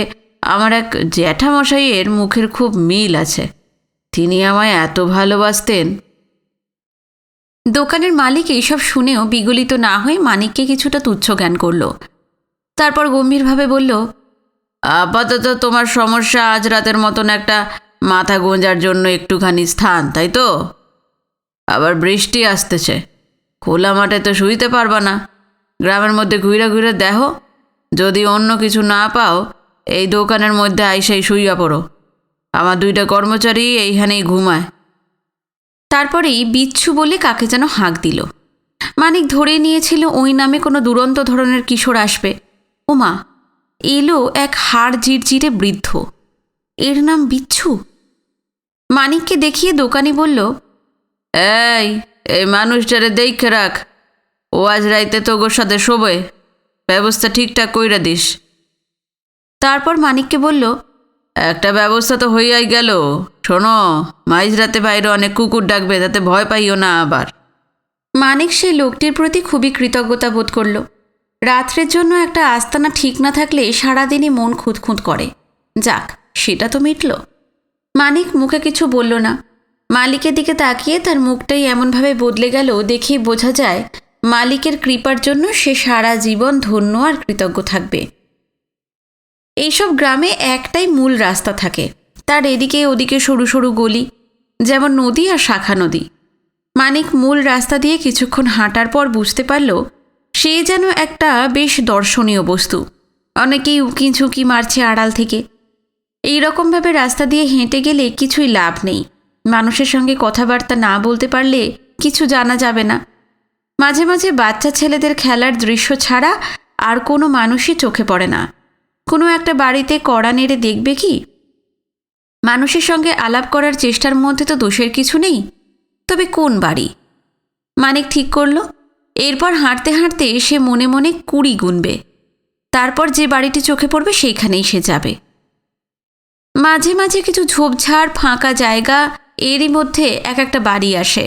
আমার এক জ্যাঠামশাইয়ের মুখের খুব মিল আছে, তিনি আমায় এত ভালোবাসতেন। দোকানের মালিক এইসব শুনেও বিগলিত না হয়ে মানিককে কিছুটা তুচ্ছ জ্ঞান করল। তারপর গম্ভীরভাবে বলল, আপাতত তোমার সমস্যা আজ রাতের মতন একটা মাথা গোঁজার জন্য একটুখানি স্থান, তাই তো? আবার বৃষ্টি আসতেছে, খোলা মাঠে তো শুইতে পারবা না। গ্রামের মধ্যে ঘুরে ঘুরে দেখো, যদি অন্য কিছু না পাও এই দোকানের মধ্যে আইসাই শুইয়া পড়ো। আমার 2টা কর্মচারী এইখানেই ঘুমায়। তারপরেই বিচ্ছু বলে কাকে যেন হাঁক দিল। মানিক ধরে নিয়েছিল ওই নামে কোনো দুরন্ত ধরনের কিশোর আসবে। ওমা, এলো এক হাড় জিরজিরে বৃদ্ধ, এর নাম বিচ্ছু। মানিককে দেখিয়ে দোকানি বলল, এই এই মানুষটারে দেখে রাখ, ও আজ রাইতে তোগোর সাথে শোবে, ব্যবস্থা ঠিকঠাক কইরা দিস। তারপর মানিককে বলল, একটা ব্যবস্থা তো হইয়াই গেল। শোনো, মাঝরাতে বাইরে অনেক কুকুর ডাকবে, তাতে ভয় পাইও না আবার। মানিক সেই লোকটির প্রতি খুবই কৃতজ্ঞতা বোধ করল। রাত্রের জন্য একটা আস্তানা ঠিক না থাকলে সারাদিনই মন খুঁতখুঁত করে। যাক, সেটা তো মিটল। মানিক মুখে কিছু বলল না। মালিকের দিকে তাকিয়ে তার মুখটাই এমনভাবে বদলে গেল, দেখেই বোঝা যায় মালিকের কৃপার জন্য সে সারা জীবন ধন্য আর কৃতজ্ঞ থাকবে। এইসব গ্রামে একটাই মূল রাস্তা থাকে, তার এদিকে ওদিকে সরু সরু গলি, যেমন নদী আর শাখা নদী। মানিক মূল রাস্তা দিয়ে কিছুক্ষণ হাঁটার পর বুঝতে পারল সে যেন একটা বেশ দর্শনীয় বস্তু। অনেকেই উকি ঝুঁকি মারছে আড়াল থেকে। এই রকমভাবে রাস্তা দিয়ে হেঁটে গেলে কিছুই লাভ নেই। মানুষের সঙ্গে কথাবার্তা না বলতে পারলে কিছু জানা যাবে না। মাঝে মাঝে বাচ্চা ছেলেদের খেলার দৃশ্য ছাড়া আর কোনো মানুষই চোখে পড়ে না। কোনো একটা বাড়িতে কড়া নেড়ে দেখবে কি? মানুষের সঙ্গে আলাপ করার চেষ্টার মধ্যে তো দোষের কিছু নেই, তবে কোন বাড়ি? মানিক ঠিক করল, এরপর হাঁটতে হাঁটতে সে মনে মনে 20 গুনবে। তারপর যে বাড়িটি চোখে পড়বে সেইখানেই সে যাবে। মাঝে মাঝে কিছু ঝোপঝাড় ফাঁকা জায়গা, এরই মধ্যে এক একটা বাড়ি আসে।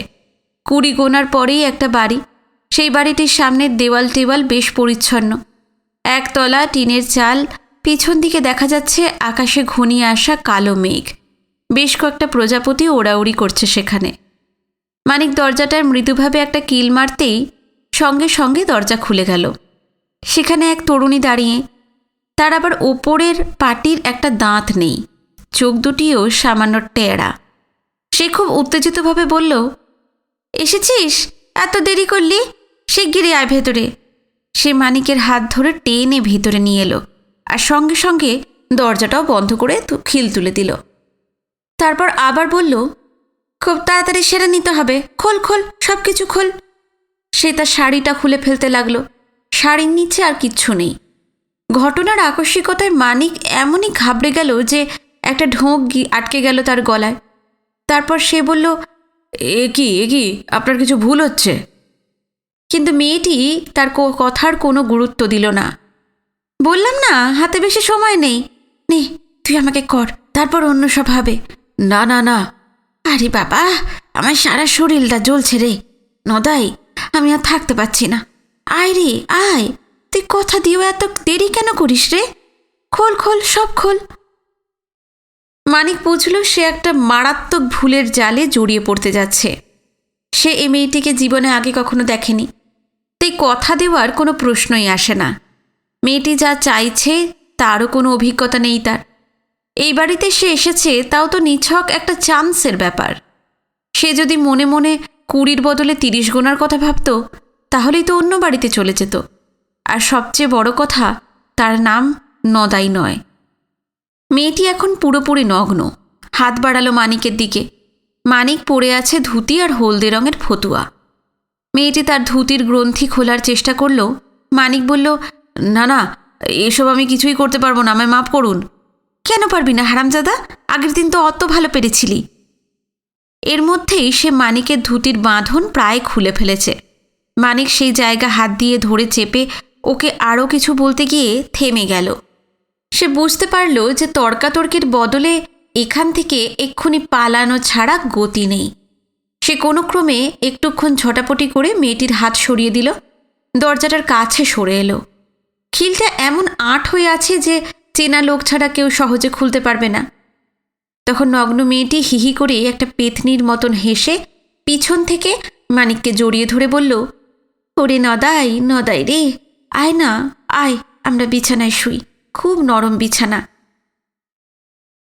20 গোনার পরেই একটা বাড়ি। সেই বাড়িটির সামনের দেওয়াল টেওয়াল বেশ পরিচ্ছন্ন। একতলা টিনের চাল, পিছন দিকে দেখা যাচ্ছে আকাশে ঘনিয়ে আসা কালো মেঘ। বেশ কয়েকটা প্রজাপতি ওড়াউড়ি করছে সেখানে। মানিক দরজাটায় মৃদুভাবে একটা কিল মারতেই সঙ্গে সঙ্গে দরজা খুলে গেল। সেখানে এক তরুণী দাঁড়িয়ে। তার আবার ওপরের পাটির একটা দাঁত নেই, চোখ দুটিও সামান্য টেরা। সে খুব উত্তেজিতভাবে বলল, এসেছিস? এত দেরি করলি? শিগগিরই আয় ভেতরে। সে মানিকের হাত ধরে টেনে ভেতরে নিয়ে এলো আর সঙ্গে সঙ্গে দরজাটাও বন্ধ করে খিল তুলে দিল। তারপর আবার বলল, খুব তাড়াতাড়ি সেরে নিতে হবে, খোল খোল, সব কিছু খোল। সে তার শাড়িটা খুলে ফেলতে লাগলো। শাড়ির নিচে আর কিচ্ছু নেই। ঘটনার আকস্মিকতায় মানিক এমনই ঘাবড়ে গেল যে একটা ঢোক আটকে গেল তার গলায়। তারপর সে বলল, এ কি আপনার কিছু ভুল হচ্ছে। কিন্তু মেয়েটি তার কথার কোনো গুরুত্ব দিল না। বললাম না, হাতে বেশি সময় নেই। নে, তুই আমাকে কর, তারপর অন্য সব হবে। না না না। আরে বাবা, আমার সারা শরীরটা জ্বলছে রে নদাই, আমি আর থাকতে পারছি না। আয় রে আয়, তুই কথা দিয়েও এত দেরি কেন করিস রে? খোল খোল, সব খোল। মানিক বুঝল সে একটা মারাত্মক ভুলের জালে জড়িয়ে পড়তে যাচ্ছে। সে এই মেয়েটিকে জীবনে আগে কখনো দেখেনি, তাই কথা দেওয়ার কোনো প্রশ্নই আসে না। মেয়েটি যা চাইছে তারও কোনো অভিজ্ঞতা নেই তার। এই বাড়িতে সে এসেছে তাও তো নিছক একটা চান্সের ব্যাপার। সে যদি মনে মনে 20 বদলে 30 গোনার কথা ভাবত, তাহলেই তো অন্য বাড়িতে চলে যেত। আর সবচেয়ে বড় কথা, তার নাম নদাই নয়। মেয়েটি এখন পুরোপুরি নগ্ন। হাত বাড়ালো মানিকের দিকে। মানিক পরে আছে ধুতি আর হলদে রঙের ফতুয়া। মেয়েটি তার ধুতির গ্রন্থি খোলার চেষ্টা করল। মানিক বলল, না না, এসব আমি কিছুই করতে পারবো না, আমায় মাফ করুন। কেন পারবি না হারামজাদা? আগের দিন তো অত ভালো পেরেছিলি। এর মধ্যেই সে মানিকের ধুতির বাঁধন প্রায় খুলে ফেলেছে। মানিক সেই জায়গা হাত দিয়ে ধরে চেপে ওকে আরও কিছু বলতে গিয়ে থেমে গেল। সে বুঝতে পারল যে তর্কাতর্কির বদলে এখান থেকে এক্ষুনি পালানো ছাড়া গতি নেই। সে কোনো ক্রমে একটুক্ষণ ঝটাপটি করে মেয়েটির হাত সরিয়ে দিল। দরজাটার কাছে সরে এলো। খিলটা এমন আঁট হয়ে আছে যে চেনা লোক ছাড়া কেউ সহজে খুলতে পারবে না। তখন নগ্ন মেয়েটি হিহি করে একটা পেতনির মতন হেসে পিছন থেকে মানিককে জড়িয়ে ধরে বলল, ওরে নদাই নদাই রে, আয় না আয়, আমরা বিছানায় শুই, খুব নরম বিছানা।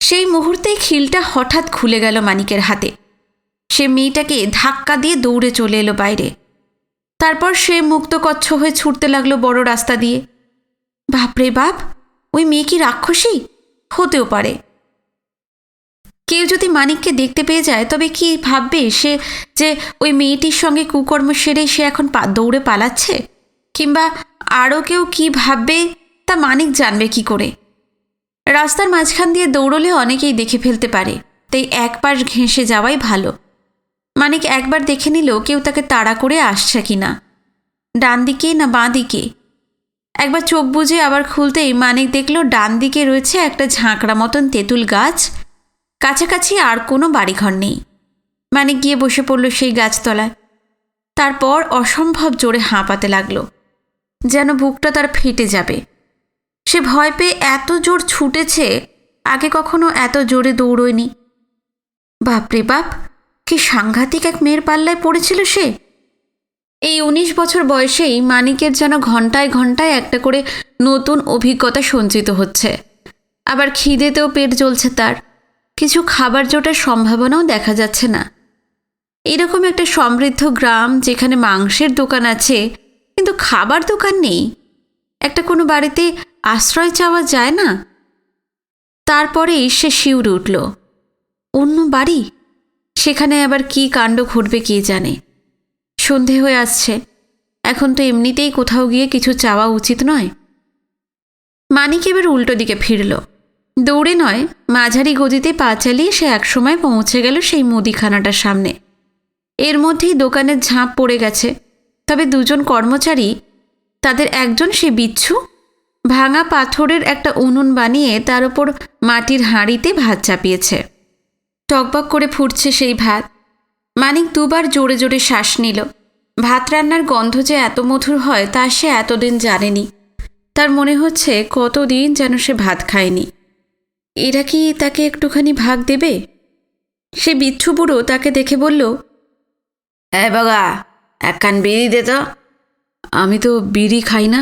সেই মুহূর্তেই খিলটা হঠাৎ খুলে গেল মানিকের হাতে। সে মেয়েটাকে ধাক্কা দিয়ে দৌড়ে চলে এলো বাইরে। তারপর সে মুক্তকচ্ছ হয়ে ছুটতে লাগলো বড় রাস্তা দিয়ে। বাপরে বাপ, ওই মেয়ে কি রাক্ষসী? হতেও পারে। কেউ যদি মানিককে দেখতে পেয়ে যায় তবে কি ভাববে সে যে ওই মেয়েটির সঙ্গে কুকর্ম সেরে সে এখন দৌড়ে পালাচ্ছে? কিংবা আরও কেউ কি ভাববে তা মানিক জানবে কি করে? রাস্তার মাঝখান দিয়ে দৌড়লে অনেকেই দেখে ফেলতে পারে, তাই এক পাশ ঘেঁষে যাওয়াই ভালো। মানিক একবার দেখে নিল কেউ তাকে তাড়া করে আসছে কিনা, ডান দিকে না বাঁ দিকে। একবার চোখ বুজে আবার খুলতেই মানিক দেখল ডান দিকে রয়েছে একটা ঝাঁকড়া মতন তেঁতুল গাছ, কাছাকাছি আর কোনো বাড়িঘর নেই। মানিক গিয়ে বসে পড়ল সেই গাছতলায়। তারপর অসম্ভব জোরে হাঁপাতে লাগলো, যেন বুকটা তার ফেটে যাবে। সে ভয় পেয়ে এত জোর ছুটেছে, আগে কখনো এত জোরে দৌড়য়নি। বাপরে বাপ, কি সাংঘাতিক এক মেয়ের পাল্লায় পড়েছিল সে। এই 19 বছর বয়সেই মানিকের যেন ঘন্টায় ঘন্টায় একটা করে নতুন অভিজ্ঞতা সঞ্চিত হচ্ছে। আবার খিদেতেও পেট জ্বলছে তার, কিছু খাবার জোটার সম্ভাবনাও দেখা যাচ্ছে না। এরকম একটা সমৃদ্ধ গ্রাম যেখানে মাংসের দোকান আছে কিন্তু খাবার দোকান নেই, একটা কোনো বাড়িতে আশ্রয় চাওয়া যায় না। তারপরেই সে শিউরে উঠল। অন্য বাড়ি, সেখানে আবার কি কাণ্ড ঘটবে কে জানে। সন্ধে হয়ে আসছে, এখন তো এমনিতেই কোথাও গিয়ে কিছু চাওয়া উচিত নয়। মানিক এবার উল্টো দিকে ফিরল। দৌড়ে নয়, মাঝারি গতিতে পা চালিয়ে সে একসময় পৌঁছে গেল সেই মুদিখানাটার সামনে। এর মধ্যেই দোকানের ঝাঁপ পড়ে গেছে। তবে দুজন কর্মচারী, তাদের একজন সে বিচ্ছু, ভাঙা পাথরের একটা উনুন বানিয়ে তার ওপর মাটির হাঁড়িতে ভাত চাপিয়েছে। টকবক করে ফুটছে সেই ভাত। মানিক দুবার জোরে জোরে শ্বাস নিল। ভাত রান্নার গন্ধ যে এত মধুর হয় তা সে এতদিন জানেনি। তার মনে হচ্ছে কতদিন যেন সে ভাত খায়নি। এরা কি তাকে একটুখানি ভাগ দেবে? সে বিচ্ছু বুড়ো তাকে দেখে বলল, হ্যাঁ বাগা, একখান বিড়ি দে তো। আমি তো বিড়ি খাই না।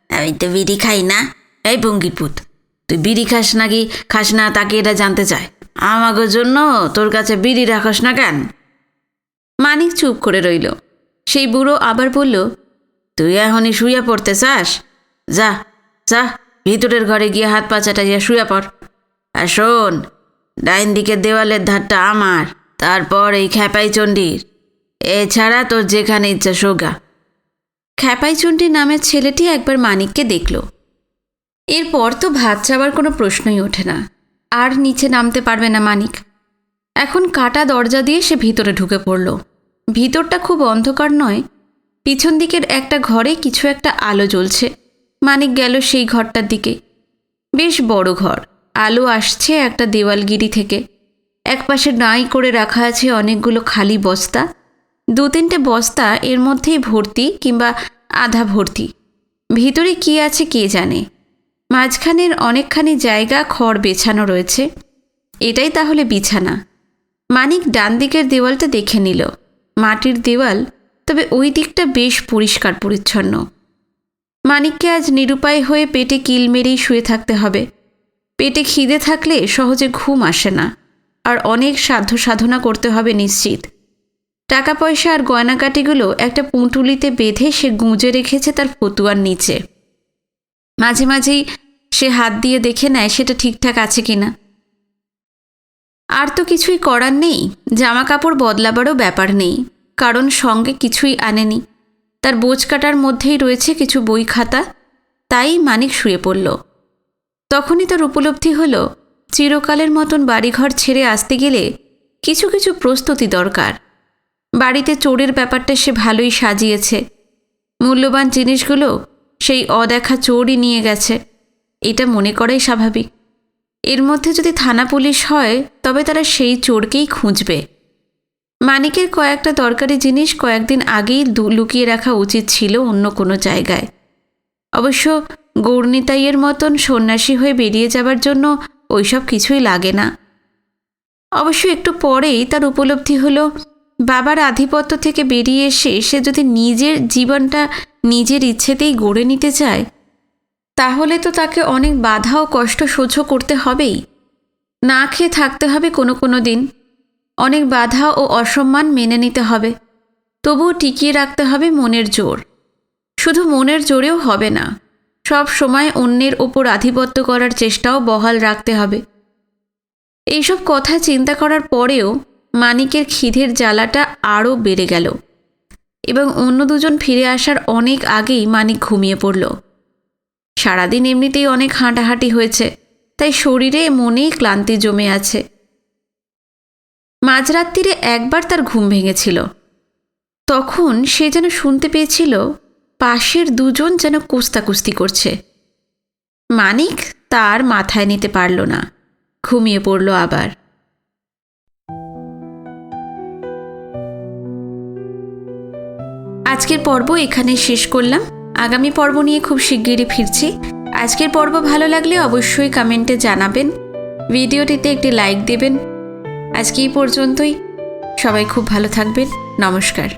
আমি তো বিড়ি খাই না। এই ভঙ্গিপুত, তুই বিড়ি খাস নাকি খাস না তাকে এটা জানতে চায়। আমাকে জন্য তোর কাছে বিড়ি রাখস না কেন? মানিক চুপ করে রইল। সেই বুড়ো আবার বলল, তুই এখনই শুয়ে পড়তে চাস? যা যা, ভিতরের ঘরে গিয়ে হাত পা চাটাইয়া শুয়ে পড়। আর শোন, ডাইন দিকের দেওয়ালের ধারটা আমার, তারপর এই খ্যাপাই চণ্ডীর। এছাড়া তোর যেখানে ইচ্ছা সোগা। খ্যাপাইচণ্ডী নামের ছেলেটি একবার মানিককে দেখল। এরপর তো ভাত চাওয়ার কোনো প্রশ্নই ওঠে না। আর নিচে নামতে পারবে না মানিক। এখন কাটা দরজা দিয়ে সে ভিতরে ঢুকে পড়ল। ভিতরটা খুব অন্ধকার নয়, পিছন দিকের একটা ঘরে কিছু একটা আলো জ্বলছে। মানিক গেল সেই ঘরটার দিকে। বেশ বড় ঘর, আলো আসছে একটা দেওয়ালগিরি থেকে। একপাশে নাই করে রাখা আছে অনেকগুলো খালি বস্তা। 2-3টে বস্তা এর মধ্যেই ভর্তি কিংবা আধা ভর্তি। ভিতরে কি আছে কে জানে। মাঝখানের অনেকখানি জায়গা খড় বেছানো রয়েছে। এটাই তাহলে বিছানা। মানিক ডান দিকের দেওয়ালটা দেখে নিল। মাটির দেওয়াল, তবে ওই দিকটা বেশ পরিষ্কার পরিচ্ছন্ন। মানিককে আজ নিরুপায় হয়ে পেটে কিল মেরেই শুয়ে থাকতে হবে। পেটে খিদে থাকলে সহজে ঘুম আসে না, আর অনেক সাধ্য সাধনা করতে হবে নিশ্চিত। টাকা পয়সা আর গয়নাকাটিগুলো একটা পুঁটুলিতে বেঁধে সে গুঁজে রেখেছে তার ফতুয়ার নিচে। মাঝে মাঝেই সে হাত দিয়ে দেখে নেয় সেটা ঠিকঠাক আছে কিনা। আর তো কিছুই করার নেই, জামা কাপড় বদলাবারও ব্যাপার নেই, কারণ সঙ্গে কিছুই আনেনি। তার বোঝ কাটার মধ্যেই রয়েছে কিছু বই খাতা। তাই মানিক শুয়ে পড়ল। তখনই তার উপলব্ধি হলো, চিরকালের মতন বাড়িঘর ছেড়ে আসতে গেলে কিছু কিছু প্রস্তুতি দরকার। বাড়িতে চোরের ব্যাপারটা সে ভালোই সাজিয়েছে। মূল্যবান জিনিসগুলো সেই অদেখা চোরই নিয়ে গেছে, এটা মনে করাই স্বাভাবিক। এর মধ্যে যদি থানা পুলিশ হয় তবে তারা সেই চোরকেই খুঁজবে। মানিকের কয়েকটা দরকারি জিনিস কয়েকদিন আগেই লুকিয়ে রাখা উচিত ছিল অন্য কোনো জায়গায়। অবশ্য গৌরনিতাইয়ের মতন সন্ন্যাসী হয়ে বেরিয়ে যাবার জন্য ওইসব কিছুই লাগে না। অবশ্য একটু পরেই তার উপলব্ধি হলো, বাবার আধিপত্য থেকে বেরিয়ে এসে সে যদি নিজের জীবনটা নিজের ইচ্ছেতেই গড়ে নিতে চায়, তাহলে তো তাকে অনেক বাধা ও কষ্ট সহ্য করতে হবেই। না খেয়ে থাকতে হবে কোনো দিন, অনেক বাধা ও অসম্মান মেনে নিতে হবে। তবুও টিকিয়ে রাখতে হবে মনের জোর। শুধু মনের জোরেও হবে না, সব সময় অন্যের ওপর আধিপত্য করার চেষ্টাও বহাল রাখতে হবে। এইসব কথা চিন্তা করার পরেও মানিকের খিদের জ্বালাটা আরও বেড়ে গেল এবং অন্য দুজন ফিরে আসার অনেক আগেই মানিক ঘুমিয়ে পড়ল। সারাদিন এমনিতেই অনেক হাঁটাহাঁটি হয়েছে, তাই শরীরে মনেই ক্লান্তি জমে আছে। মাঝরাত্রিরে একবার তার ঘুম ভেঙেছিল। তখন সে যেন শুনতে পেয়েছিল পাশের দুজন যেন কুস্তাকুস্তি করছে। মানিক তার মাথায় নিতে পারল না, ঘুমিয়ে পড়ল আবার। আজকের পর্ব এখানে শেষ করলাম। আগামী পর্ব নিয়ে খুব শিগগিরই ফিরছি। আজকের পর্ব ভালো লাগলে অবশ্যই কমেন্টে জানাবেন, ভিডিওটিতে একটি লাইক দেবেন। আজকে এই পর্যন্তই। সবাই খুব ভালো থাকবেন। নমস্কার।